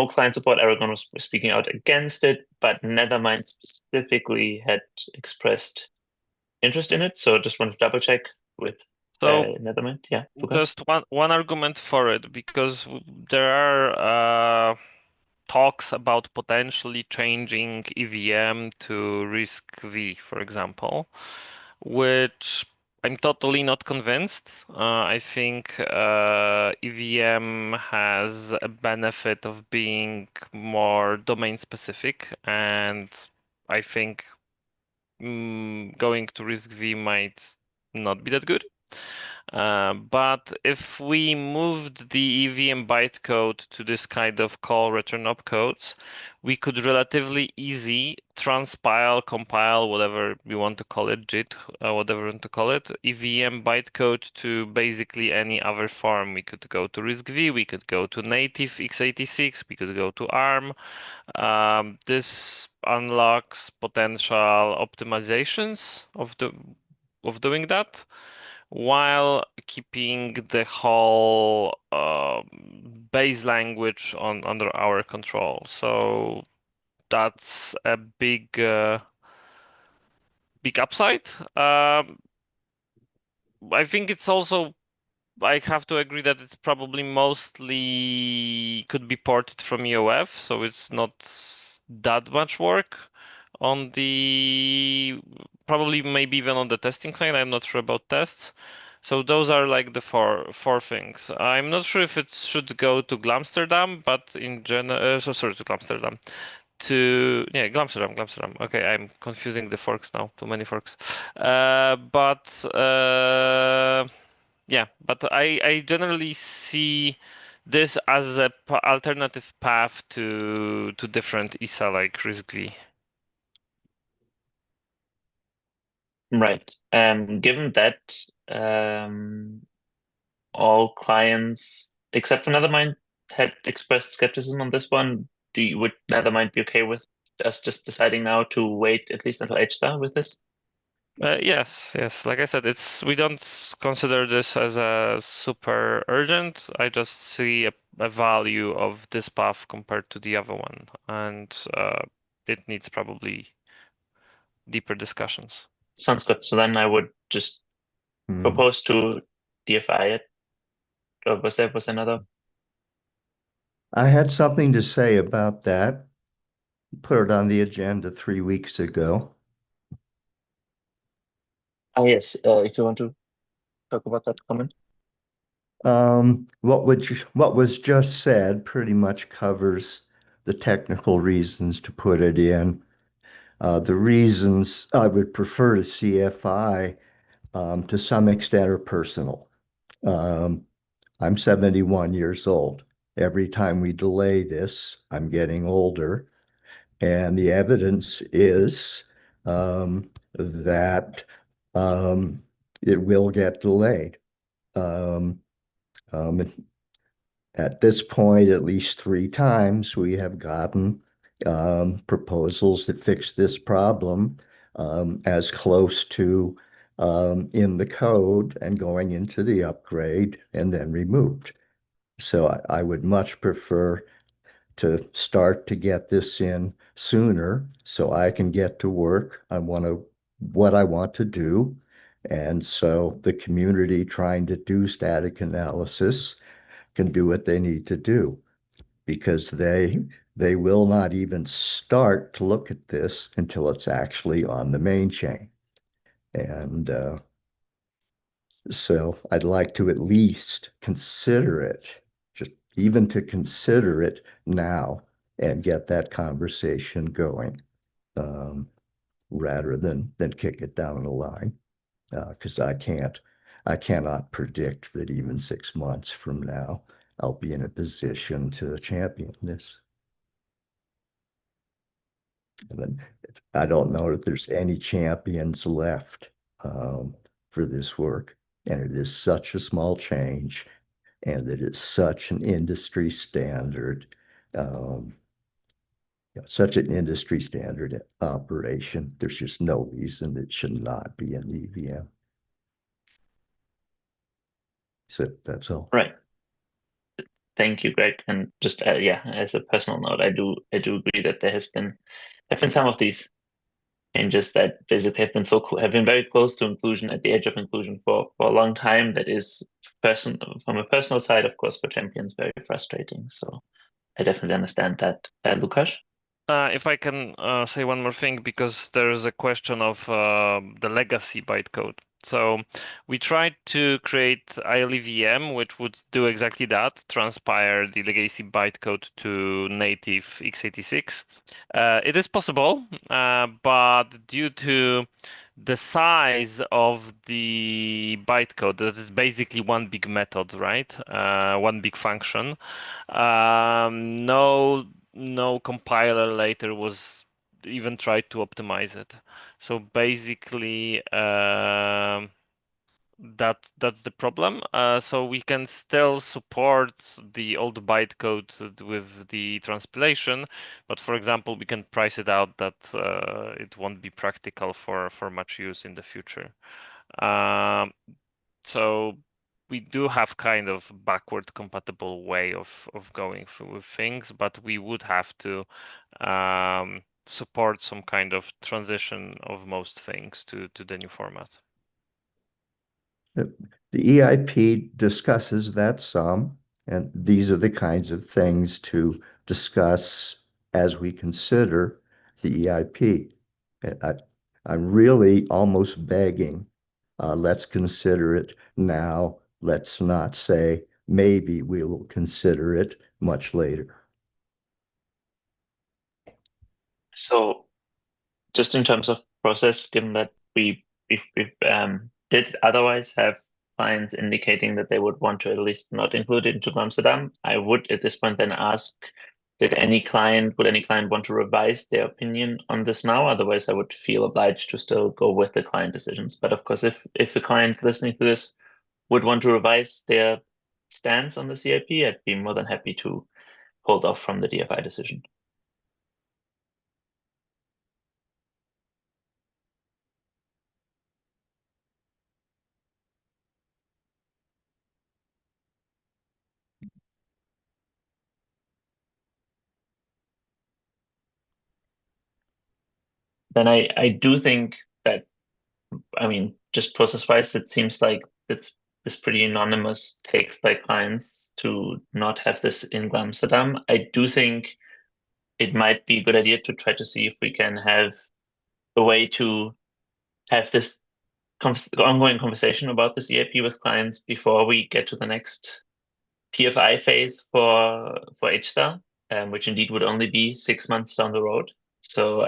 client support. Aragon was speaking out against it, but Nethermind specifically had expressed interest in it. So just wanted to double check with Nethermind. Yeah. Just one argument for it, because there are talks about potentially changing EVM to RISC-V, for example, which I'm totally not convinced. I think EVM has a benefit of being more domain specific, and I think going to RISC-V might not be that good. But if we moved the EVM bytecode to this kind of call return opcodes, we could relatively easy transpile, compile, whatever we want to call it, JIT, whatever we want to call it, EVM bytecode to basically any other form. We could go to RISC-V, we could go to native x86, we could go to ARM. This unlocks potential optimizations of doing that, while keeping the whole base language under our control. So that's a big upside. I think it's also, I have to agree that it's probably mostly could be ported from EOF, so it's not that much work on the, probably maybe even on the testing side. I'm not sure about tests. So those are like the four things. I'm not sure if it should go to Glamsterdam, but in general, so sorry, to Glamsterdam. Glamsterdam. Okay, I'm confusing the forks now. Too many forks. Yeah, but I generally see this as a alternative path to different ISA like RISC-V. Right. Given that all clients except for Nethermind had expressed skepticism on this one, would Nethermind be okay with us just deciding now to wait at least until H-star with this? Yes. Like I said, we don't consider this as a super urgent. I just see a value of this path compared to the other one, and it needs probably deeper discussions. Sounds good. So then I would just propose to DFI it. Or was there another? I had something to say about that. Put it on the agenda 3 weeks ago. Oh yes, if you want to talk about that comment. What was just said pretty much covers the technical reasons to put it in. The reasons I would prefer to CFI to some extent are personal. I'm 71 years old. Every time we delay this, I'm getting older. And the evidence is that it will get delayed. At this point, at least 3 times, we have gotten proposals that fix this problem as close to in the code and going into the upgrade and then removed. So I would much prefer to start to get this in sooner so I can get to work on what I want to do. And so the community trying to do static analysis can do what they need to do, because they will not even start to look at this until it's actually on the main chain. And so I'd like to at least consider it, just even to consider it now and get that conversation going, rather than kick it down the line, because I cannot predict that even 6 months from now I'll be in a position to champion this. And then I don't know if there's any champions left for this work, and it is such a small change, and it is such an industry standard, such an industry standard operation. There's just no reason it should not be an EVM. So that's all. Right. Thank you, Greg. And just as a personal note, I do agree that there have been some of these changes that basically have been very close to inclusion, at the edge of inclusion for a long time. That is from a personal side, of course, for champions, very frustrating. So I definitely understand that. Lukasz? If I can say one more thing, because there's a question of the legacy bytecode. So we tried to create ILEVM, which would do exactly that, transpire the legacy bytecode to native x86. It is possible, but due to the size of the bytecode, that is basically one big method, right? One big function. No compiler later was even tried to optimize it. So basically, that's the problem. So we can still support the old bytecode with the transpilation, but for example, we can price it out that it won't be practical for much use in the future. So we do have kind of backward compatible way of going with things, but we would have to support some kind of transition of most things to the new format. The EIP discusses that some, and these are the kinds of things to discuss as we consider the EIP. I'm really almost begging, let's consider it now. Let's not say maybe we will consider it much later. So just in terms of process, given that we did otherwise have clients indicating that they would want to at least not include it into Glamsterdam, I would at this point then ask, would any client want to revise their opinion on this now? Otherwise, I would feel obliged to still go with the client decisions. But of course, if the client listening to this would want to revise their stance on the EIP, I'd be more than happy to hold off from the DFI decision. Then I do think that, I mean, just process-wise, it seems like it's this pretty anonymous takes by clients to not have this in Glamsterdam. I do think it might be a good idea to try to see if we can have a way to have this ongoing conversation about this EIP with clients before we get to the next PFI phase for HSTAR, which indeed would only be 6 months down the road. So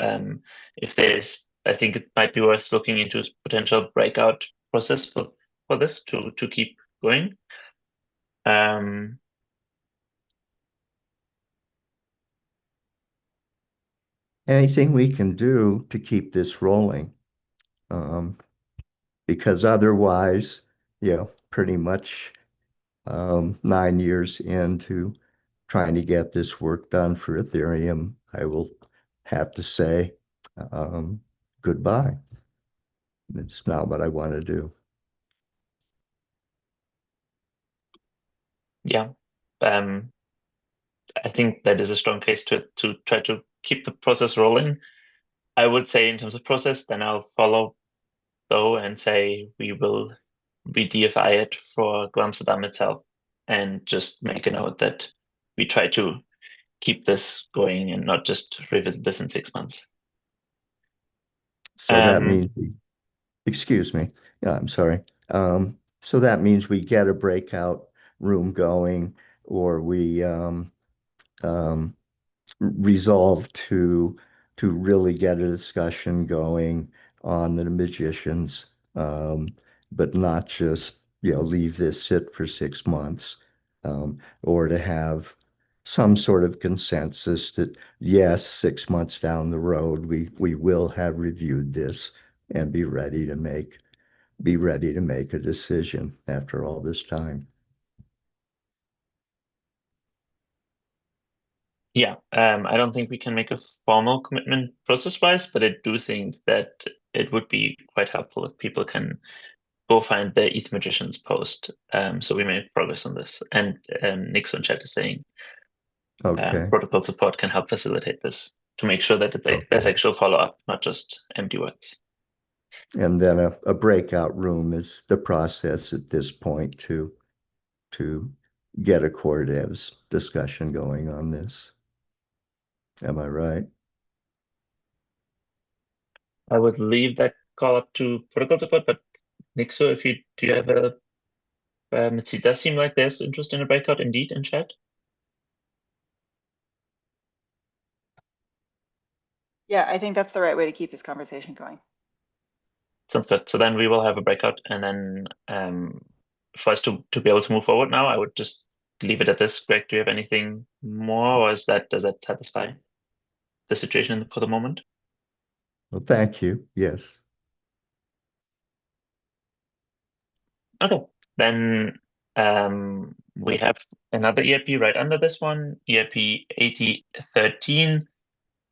if there's, I think it might be worth looking into a potential breakout process for this to keep going. Anything we can do to keep this rolling, because otherwise, pretty much 9 years into trying to get this work done for Ethereum, I will have to say goodbye. It's not what I want to do. Yeah, I think that is a strong case to try to keep the process rolling. I would say in terms of process, then I'll follow though and say we will re-DFI it for Glamsterdam itself and just make a note that we try to keep this going and not just revisit this in 6 months. So that means, excuse me, I'm sorry. So that means we get a breakout room going, or we resolve to really get a discussion going on the magicians, but not just leave this sit for 6 months, or to have some sort of consensus that yes, 6 months down the road we will have reviewed this and be ready to make a decision after all this time. Yeah, I don't think we can make a formal commitment process-wise, but I do think that it would be quite helpful if people can go find the ETH Magicians post, so we make progress on this. And Nick's on chat is saying protocol support can help facilitate this to make sure that there's actual follow-up, not just empty words. And then a breakout room is the process at this point to get a AllCoreDevs discussion going on this. Am I right? I would leave that call up to protocol support, but Nixo, do you have a it does seem like there's interest in a breakout indeed in chat. Yeah, I think that's the right way to keep this conversation going. Sounds good. So then we will have a breakout, and then for us to be able to move forward now, I would just leave it at this. Greg, do you have anything more, or does that satisfy the situation for the moment? Well, thank you. Yes. Okay, then we have another EIP right under this one, EIP 8013,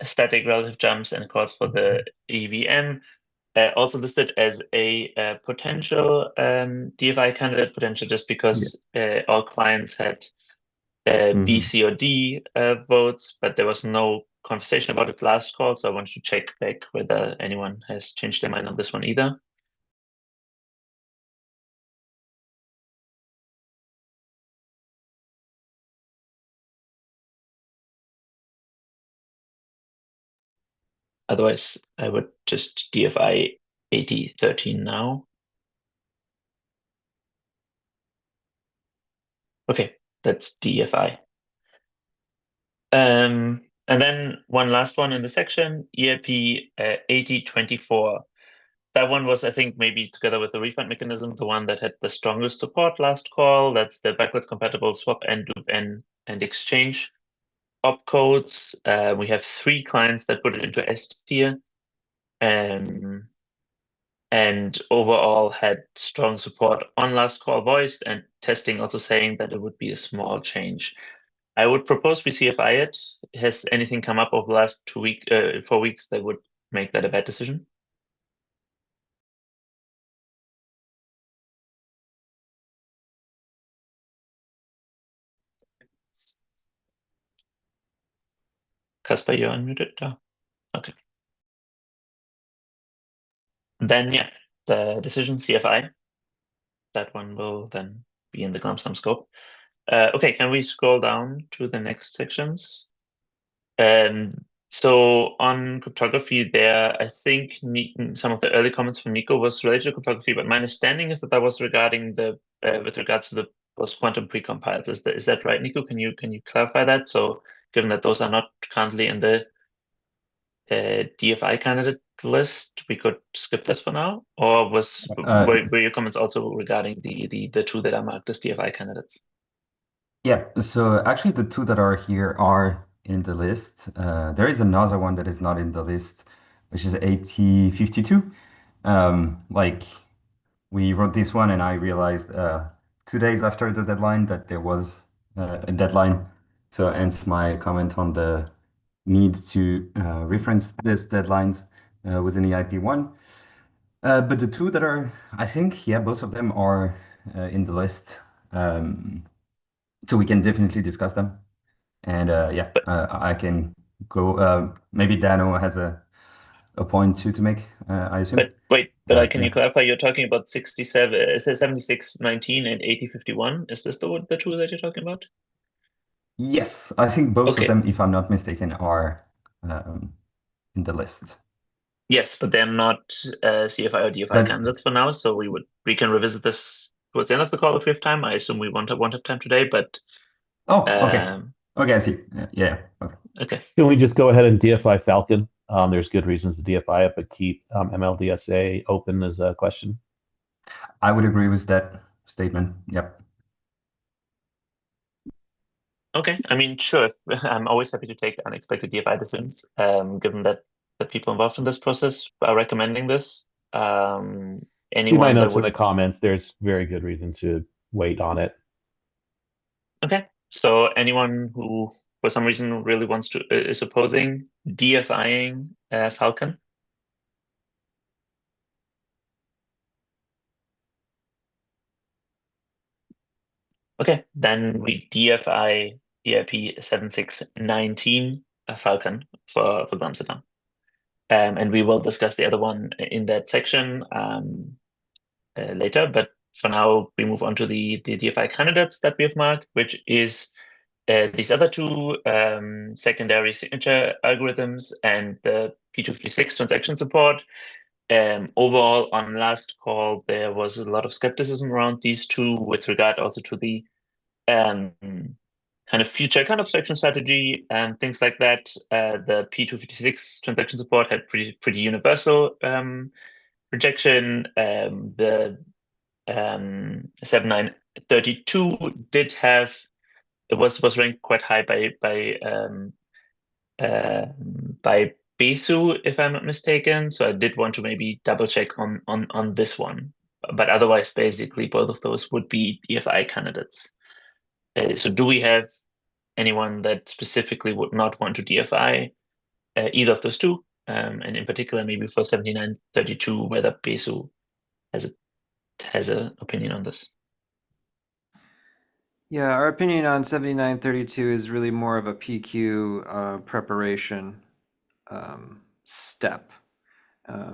static relative jumps and calls for the EVM. Also listed as a potential DFI candidate, potential just because all clients had B, C, or D votes, but there was no conversation about it last call, so I wanted to check back whether anyone has changed their mind on this one either. Otherwise, I would just DFI 8013 now. Okay, that's DFI. And then one last one in the section, EIP 8024. That one was, I think, maybe together with the refund mechanism, the one that had the strongest support last call. That's the backwards compatible swap and loop and exchange opcodes. We have 3 clients that put it into S tier. And overall had strong support on last call voiced, and testing also saying that it would be a small change. I would propose we CFI it. Has anything come up over the last 4 weeks that would make that a bad decision? Casper, you're unmuted. Oh, okay. Then yeah, the decision CFI. That one will then be in the Glamsterdam scope. Okay, can we scroll down to the next sections? So on cryptography there, I think some of the early comments from Nico was related to cryptography, but my understanding is that that was regarding the with regards to the post-quantum precompiles. Is that right, Nico? Can you clarify that? So given that those are not currently in the DFI candidate list, we could skip this for now? Or were your comments also regarding the 2 that are marked as DFI candidates? Yeah, so actually the 2 that are here are in the list. There is another one that is not in the list, which is 8052. Like we wrote this one and I realized 2 days after the deadline that there was a deadline. So hence my comment on the need to reference this deadlines within EIP1. But the 2 that are, I think, yeah, both of them are in the list. So we can definitely discuss them. And yeah, I can go. Maybe Dano has a point to make, I assume. But wait, can you clarify? You're talking about 67, it says 7619 and 8051. Is this the 2 that you're talking about? Yes, I think both of them, if I'm not mistaken, are in the list. Yes, but they're not CFI or DFI candidates for now, so we can revisit this towards the end of the call if we have time. I assume we won't have time today, but okay, I see. Yeah, okay. Can we just go ahead and DFI Falcon? There's good reasons to DFI it, but keep MLDSA open as a question. I would agree with that statement. Yep. Okay, I mean, sure. I'm always happy to take unexpected DFI decisions, given that the people involved in this process are recommending this. See my notes in the comments. There's very good reason to wait on it. Okay, so anyone who, for some reason, really wants to is opposing DFIing Falcon? Okay, then we DFI EIP 7619 Falcon for Glamsterdam. And we will discuss the other one in that section later, but for now we move on to the DFI candidates that we have marked, which is these other 2 secondary signature algorithms and the P256 transaction support. Overall, on last call, there was a lot of skepticism around these 2 with regard also to the kind of future kind of abstraction strategy and things like that. The P256 transaction support had pretty universal rejection. The 7932 did have, it was ranked quite high by Besu, if I'm not mistaken. So I did want to maybe double check on this one. But otherwise, basically, both of those would be DFI candidates. So do we have anyone that specifically would not want to DFI either of those two? And in particular, maybe for 7932, whether Besu has an opinion on this. Yeah, our opinion on 7932 is really more of a PQ preparation step.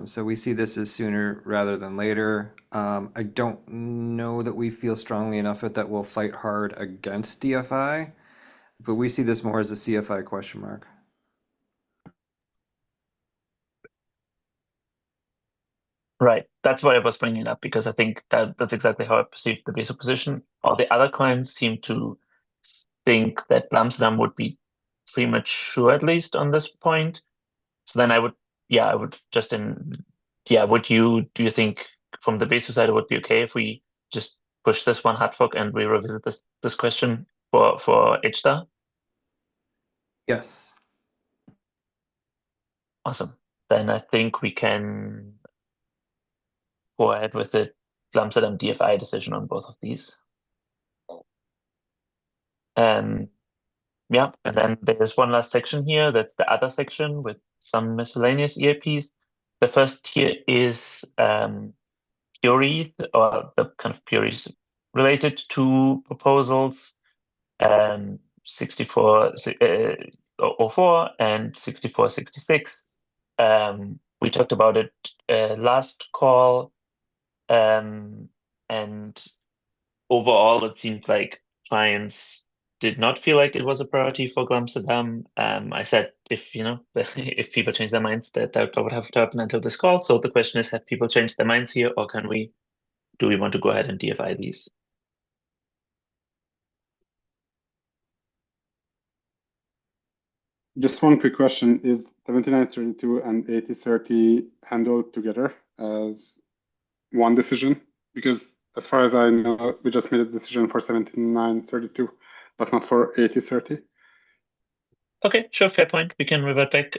So we see this as sooner rather than later. I don't know that we feel strongly enough that we'll fight hard against DFI, but we see this more as a CFI question mark. Right. That's why I was bringing it up, because I think that's exactly how I perceived the Besu position. All the other clients seem to think that Glamsterdam would be premature, at least on this point. So then I would just do you think from the Besu side it would be okay if we just push this one hard fork and we revisit this question for H star? Yes. Awesome. Then I think we can go ahead with the Glamsterdam DFI decision on both of these. Yeah, and then there's one last section here. That's the other section with some miscellaneous EIPs. The first here is queries, or the kind of queries related to proposals 6404 and 6466. We talked about it last call, and overall it seemed like clients did not feel like it was a priority for Glamsterdam. I said if if people change their minds, that would have to happen until this call. So the question is, have people changed their minds here, or do we want to go ahead and DFI these? Just one quick question: is 7932 and 8030 handled together as one decision? Because as far as I know, we just made a decision for 7932, but not for 8030. Okay, sure, fair point. We can revert back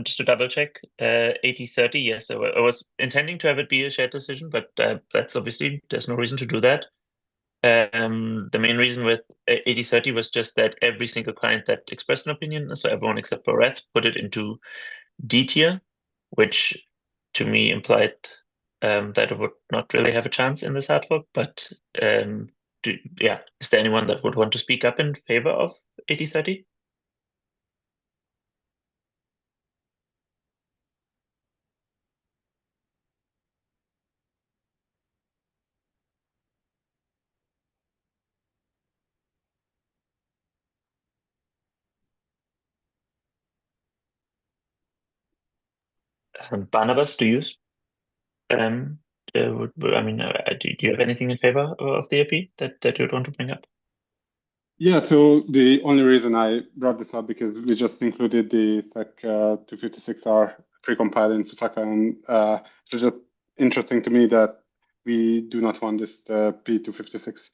just to double check. 8030, yes, I was intending to have it be a shared decision, but that's obviously, there's no reason to do that. The main reason with 8030 was just that every single client that expressed an opinion, so everyone except for Red, put it into D tier, which to me implied that it would not really have a chance in this hard fork. But is there anyone that would want to speak up in favor of 8030? Barnabas, do you? Do you have anything in favor of the EIP that you would want to bring up? Yeah, so the only reason I brought this up because we just included the SEC 256R precompile in Fusaka, and it was just interesting to me that we do not want this P256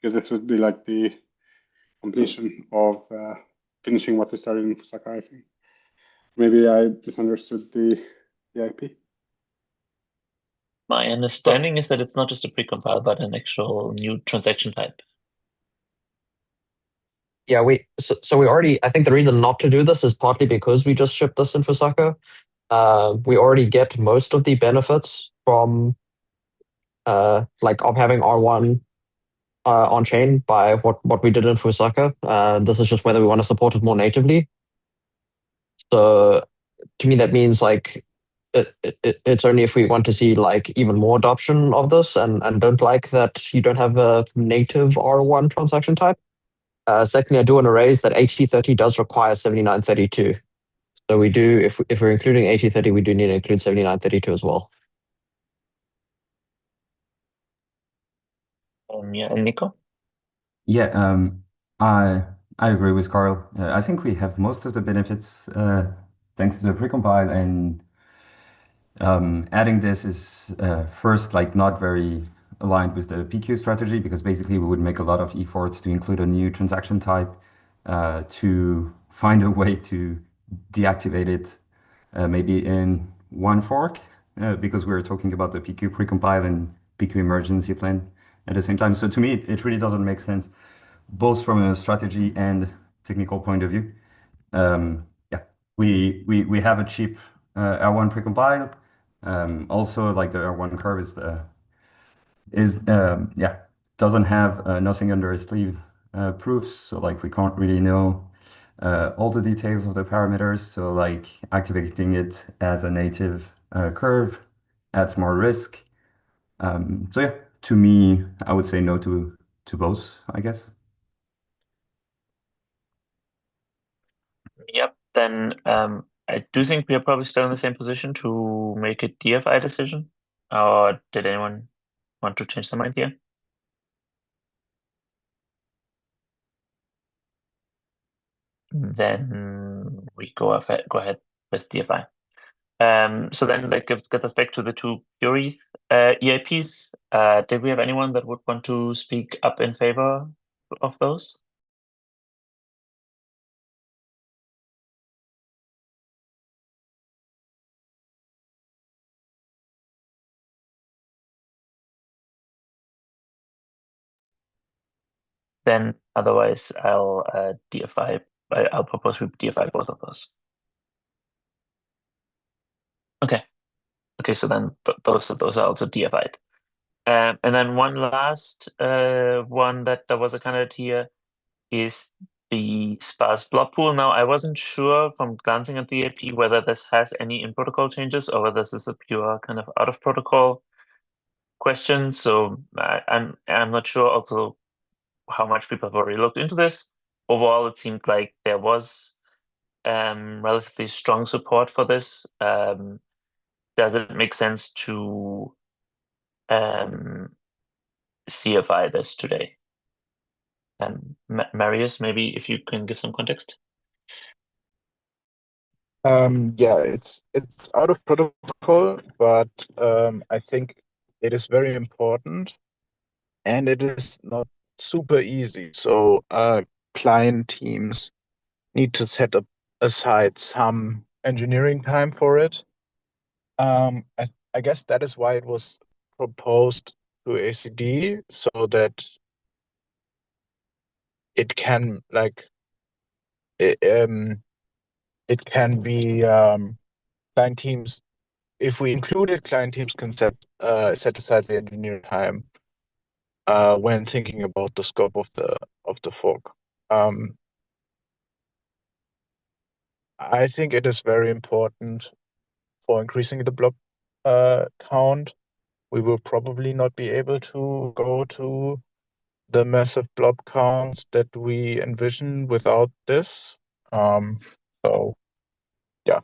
because it would be like the completion of finishing what we started in Fusaka, I think. Maybe I misunderstood the EIP. My understanding is that it's not just a precompile, but an actual new transaction type. Yeah, we already, I think the reason not to do this is partly because we just shipped this in Fusaka. We already get most of the benefits from of having R1 on chain by what we did in Fusaka. This is just whether we want to support it more natively. So to me, that means it's only if we want to see even more adoption of this and don't like that you don't have a native R1 transaction type. Secondly, I do want to raise that 8030 does require 7932. So we do, if we're including 8030, we do need to include 7932 as well. And Nico? Yeah, I agree with Carl. I think we have most of the benefits thanks to the precompile, and Adding this is first like not very aligned with the PQ strategy, because basically we would make a lot of efforts to include a new transaction type, to find a way to deactivate it, maybe in one fork, because we were talking about the PQ precompile and PQ emergency plan at the same time. So to me, it really doesn't make sense, both from a strategy and technical point of view. Yeah, we have a cheap R1 precompile. Also, like the R1 curve yeah, doesn't have nothing under its sleeve proofs, so like we can't really know all the details of the parameters. So like activating it as a native curve adds more risk. So yeah, to me, I would say no to both, I guess. Yep. Then I do think we are probably still in the same position to make a DFI decision. Or did anyone want to change their mind here? Then we go ahead with DFI. So then that get us back to the two Fury EIPs. Did we have anyone that would want to speak up in favor of those? Then otherwise I'll DFI. I'll propose we DFI both of those. Okay. Okay, so then those are also DFI'd. And then one last one that was a candidate here is the sparse blob pool. Now, I wasn't sure from glancing at the EIP whether this has any in protocol changes or whether this is a pure kind of out of protocol question. So I'm not sure also how much people have already looked into this. Overall, it seemed like there was relatively strong support for this. Does it make sense to CFI this today? Marius, maybe if you can give some context. Yeah, it's out of protocol, but I think it is very important, and it is not super easy. So client teams need to set aside some engineering time for it. I guess that is why it was proposed to ACDE, so that it can it can be client teams. If we included client teams can set aside the engineering time when thinking about the scope of the fork. I think it is very important for increasing the block count. We will probably not be able to go to the massive blob counts that we envision without this. So yeah.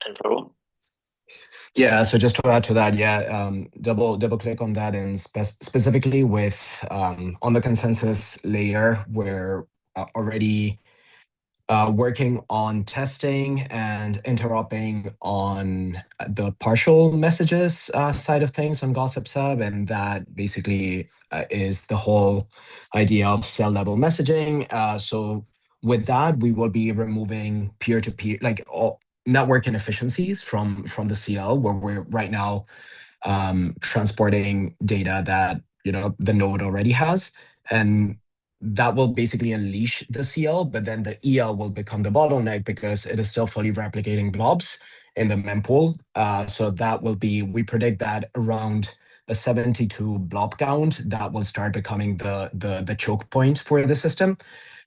And Varun? Yeah, so just to add to that, yeah, double click on that, and specifically with on the consensus layer, we're already working on testing and interoping on the partial messages side of things on Gossip Sub, and that basically is the whole idea of cell level messaging. So with that, we will be removing peer-to-peer, like all network inefficiencies from the CL, where we're right now transporting data that the node already has, and that will basically unleash the CL, but then the EL will become the bottleneck because it is still fully replicating blobs in the mempool. So that will be, we predict that around a 72 blob count, that will start becoming the choke point for the system.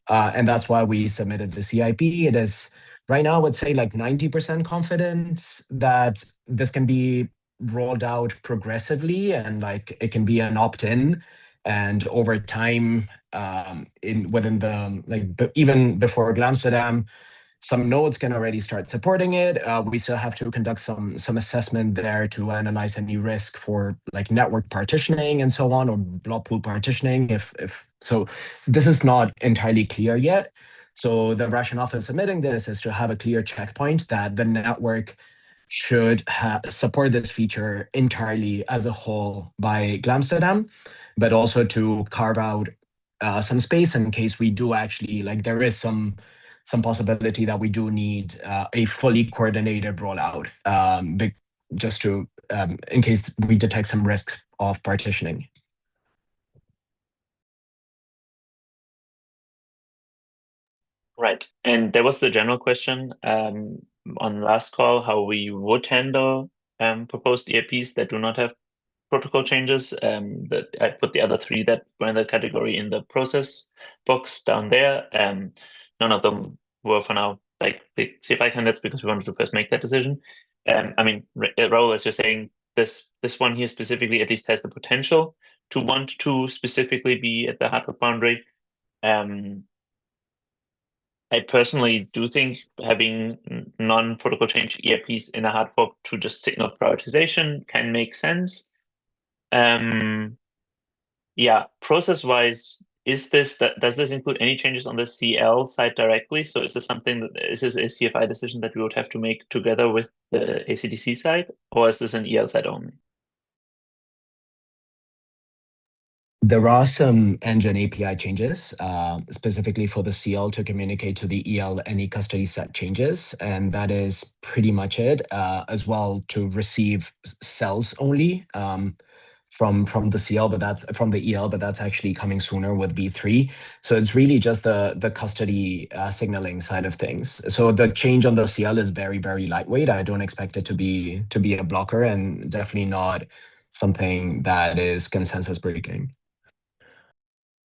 And that's why we submitted the EIP. It is right now, I would say like 90% confidence that this can be rolled out progressively, and like it can be an opt-in, and over time within the even before Glamsterdam, some nodes can already start supporting it. We still have to conduct some assessment there to analyze any risk for like network partitioning and so on, or blob pool partitioning. If so, this is not entirely clear yet. So the rationale for submitting this is to have a clear checkpoint that the network should support this feature entirely as a whole by Glamsterdam, but also to carve out some space in case we do actually, like, there is some possibility that we do need a fully coordinated rollout, just to in case we detect some risks of partitioning. Right. And there was the general question on last call, how we would handle proposed EIPs that do not have protocol changes. That I put the other three that were in the category in the process box down there. None of them were for now like big CFI candidates because we wanted to first make that decision. I mean, Raul, as you're saying, this one here specifically at least has the potential to want to specifically be at the hard fork boundary. I personally do think having non-protocol change EIPs in a hard fork to just signal prioritization can make sense. Yeah, process-wise, does this include any changes on the CL side directly? So is this is this a CFI decision that we would have to make together with the ACDC side, or is this an EL side only? There are some engine API changes, specifically for the CL to communicate to the EL any custody set changes, and that is pretty much it. As well to receive cells only from the CL, but that's from the EL, but that's actually coming sooner with V3. So it's really just the custody signaling side of things. So the change on the CL is very, very lightweight. I don't expect it to be a blocker, and definitely not something that is consensus breaking.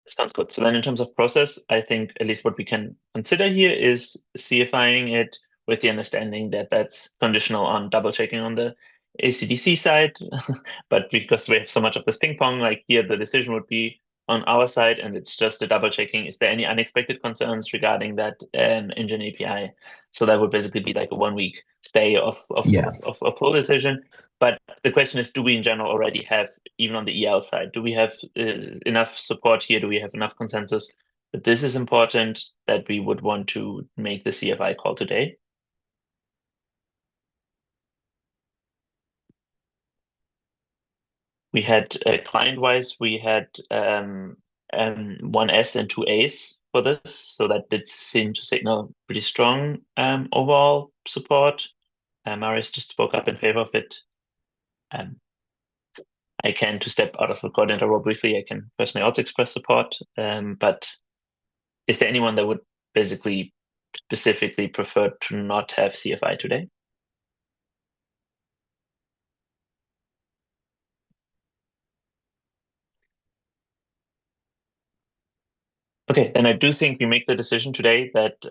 Sounds good. So then in terms of process, I think at least what we can consider here is CFIing it with the understanding that that's conditional on double checking on the ACDC side. But because we have so much of this ping pong, like here, the decision would be on our side and it's just a double checking. Is there any unexpected concerns regarding that engine API? So that would basically be like a 1 week stay of full decision. But the question is, do we in general already have, even on the EL side, do we have enough support here? Do we have enough consensus that this is important that we would want to make the CFI call today? We had client-wise, we had 1S and 2 As for this, so that did seem to signal pretty strong overall support. Marius just spoke up in favor of it. I can, to step out of the coordinator role briefly, I can personally also express support. But is there anyone that would basically specifically prefer to not have CFI today? Okay, then I do think we make the decision today that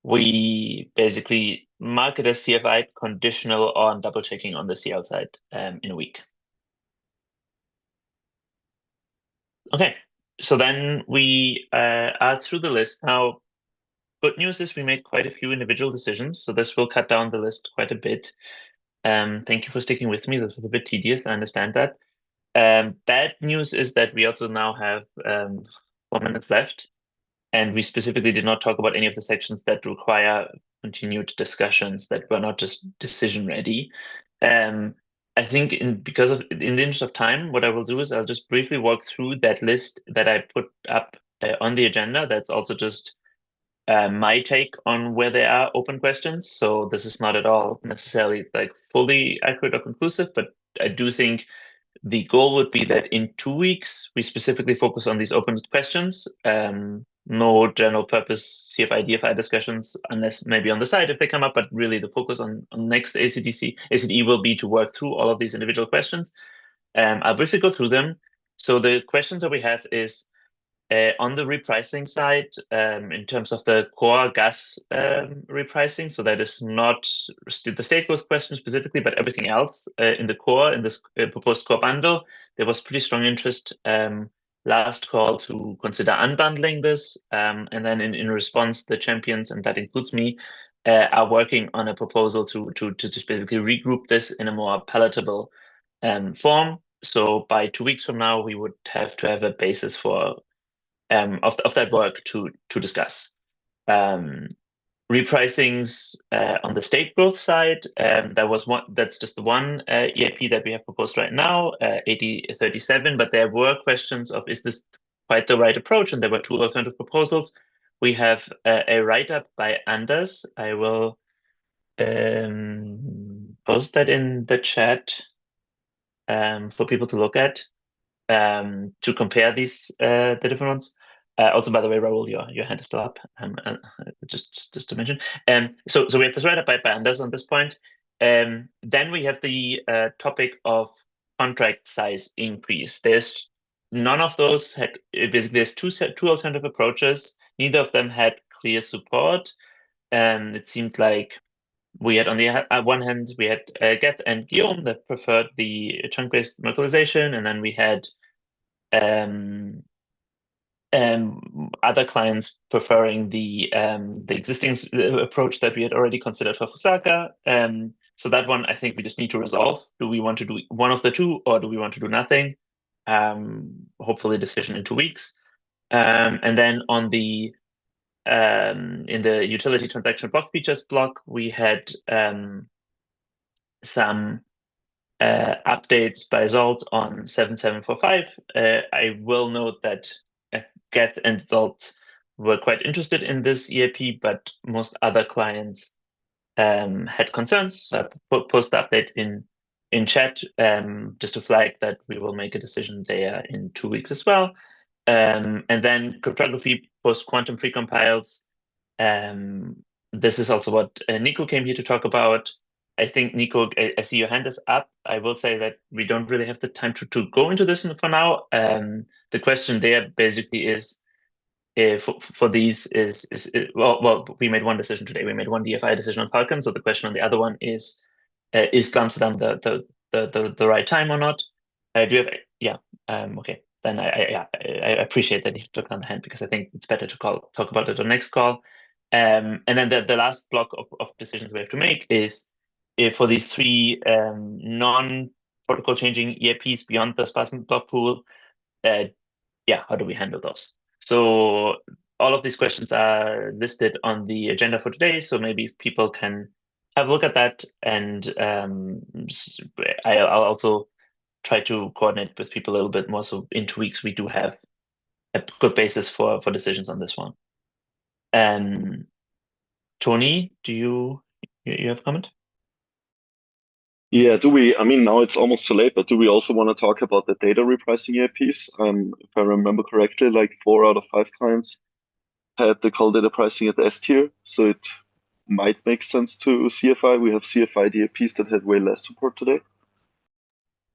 we basically mark it as CFI conditional on double checking on the CL side in a week. Okay, so then we are through the list. Now, good news is we made quite a few individual decisions, so this will cut down the list quite a bit. Thank you for sticking with me. This was a bit tedious, I understand that. Bad news is that we also now have 4 minutes left, and we specifically did not talk about any of the sections that require continued discussions that were not just decision ready. I think in the interest of time, what I will do is I'll just briefly walk through that list that I put up on the agenda. That's also just my take on where there are open questions. So this is not at all necessarily like fully accurate or conclusive, but I do think the goal would be that in 2 weeks, we specifically focus on these open questions. No general purpose CFI, DFI discussions, unless maybe on the side if they come up, but really the focus on next ACDE will be to work through all of these individual questions. I'll briefly go through them. So the questions that we have is on the repricing side, in terms of the core gas repricing, so that is not the state growth question specifically, but everything else in the core, in this proposed core bundle, there was pretty strong interest last call to consider unbundling this. And then in response, the champions, and that includes me, are working on a proposal to just basically regroup this in a more palatable form. So by 2 weeks from now, we would have to have a basis for of that work to discuss. Repricings on the state growth side. That's just the one EIP that we have proposed right now, 8037. But there were questions of, is this quite the right approach? And there were two alternative proposals. We have a write-up by Anders. I will post that in the chat for people to look at, to compare these the different ones. Also, by the way, Raoul, your hand is still up. Just to mention. So we have this write-up by Anders on this point. Then we have the topic of contract size increase. There's none of those had basically there's two alternative approaches. Neither of them had clear support. It seemed like we had on the one hand we had Geth and Guillaume that preferred the chunk-based localization, and then we had other clients preferring the existing approach that we had already considered for Fusaka. So that one I think we just need to resolve. Do we want to do one of the two, or do we want to do nothing? Hopefully decision in 2 weeks. And then on the in the utility transaction block features block, we had some updates by Zolt on 7745. I will note that Geth and Zolt were quite interested in this EIP, but most other clients had concerns. So I post the update in chat just to flag that we will make a decision there in 2 weeks as well. And then cryptography post-quantum precompiles. This is also what Nico came here to talk about. I think, Nico, I see your hand is up. I will say that we don't really have the time to go into this for now. The question there basically is, for these is well, we made one decision today. We made one DFI decision on Falcon. So the question on the other one is Glamsterdam the right time or not? Do you have? Yeah. Okay. Then I appreciate that you took on the hand, because I think it's better to talk about it on next call. And then the last block of decisions we have to make is for these three non-protocol changing EIPs beyond the Sparse block pool. How do we handle those? So all of these questions are listed on the agenda for today. So maybe if people can have a look at that, and I'll also try to coordinate with people a little bit more. So in 2 weeks, we do have a good basis for decisions on this one. Tony, do you have a comment? Yeah, I mean, now it's almost too late, but do we also want to talk about the data repricing EIPs? If I remember correctly, like 4 out of 5 clients had the call data pricing at S tier, so it might make sense to CFI. We have CFI EIPs that had way less support today.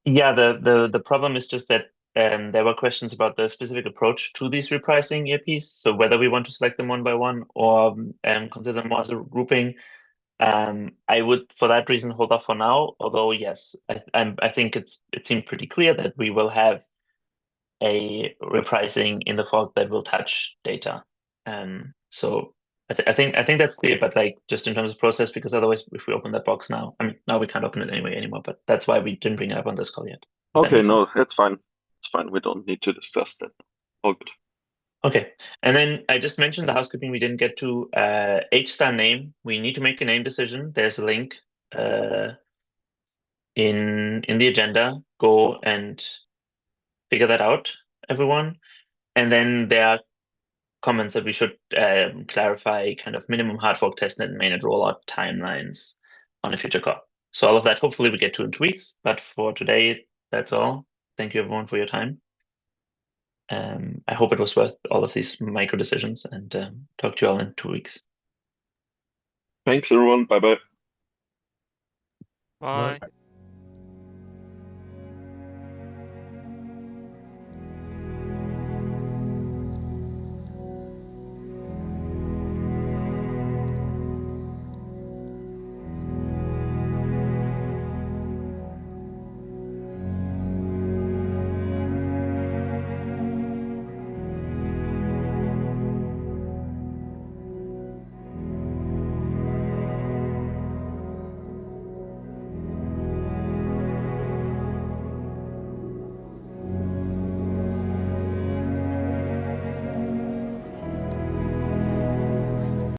Yeah, the problem is just that there were questions about the specific approach to these repricing EIPs. So whether we want to select them one by one or consider them more as a grouping. I would, for that reason, hold off for now. Although, yes, I think it seemed pretty clear that we will have a repricing in the fork that will touch data. So I think that's clear. But like just in terms of process, because otherwise, if we open that box now, I mean, now we can't open it anymore. But that's why we didn't bring it up on this call yet. Okay, no, that's fine. It's fine. We don't need to discuss that. All good. Okay, and then I just mentioned the housekeeping we didn't get to. H-star name, we need to make a name decision. There's a link in the agenda. Go and figure that out, everyone. And then there are comments that we should clarify kind of minimum hard fork testnet and mainnet rollout timelines on a future call. So all of that, hopefully we get to in 2 weeks. But for today, that's all. Thank you everyone for your time. I hope it was worth all of these micro decisions, and talk to you all in 2 weeks. Thanks everyone. Bye-bye. Bye.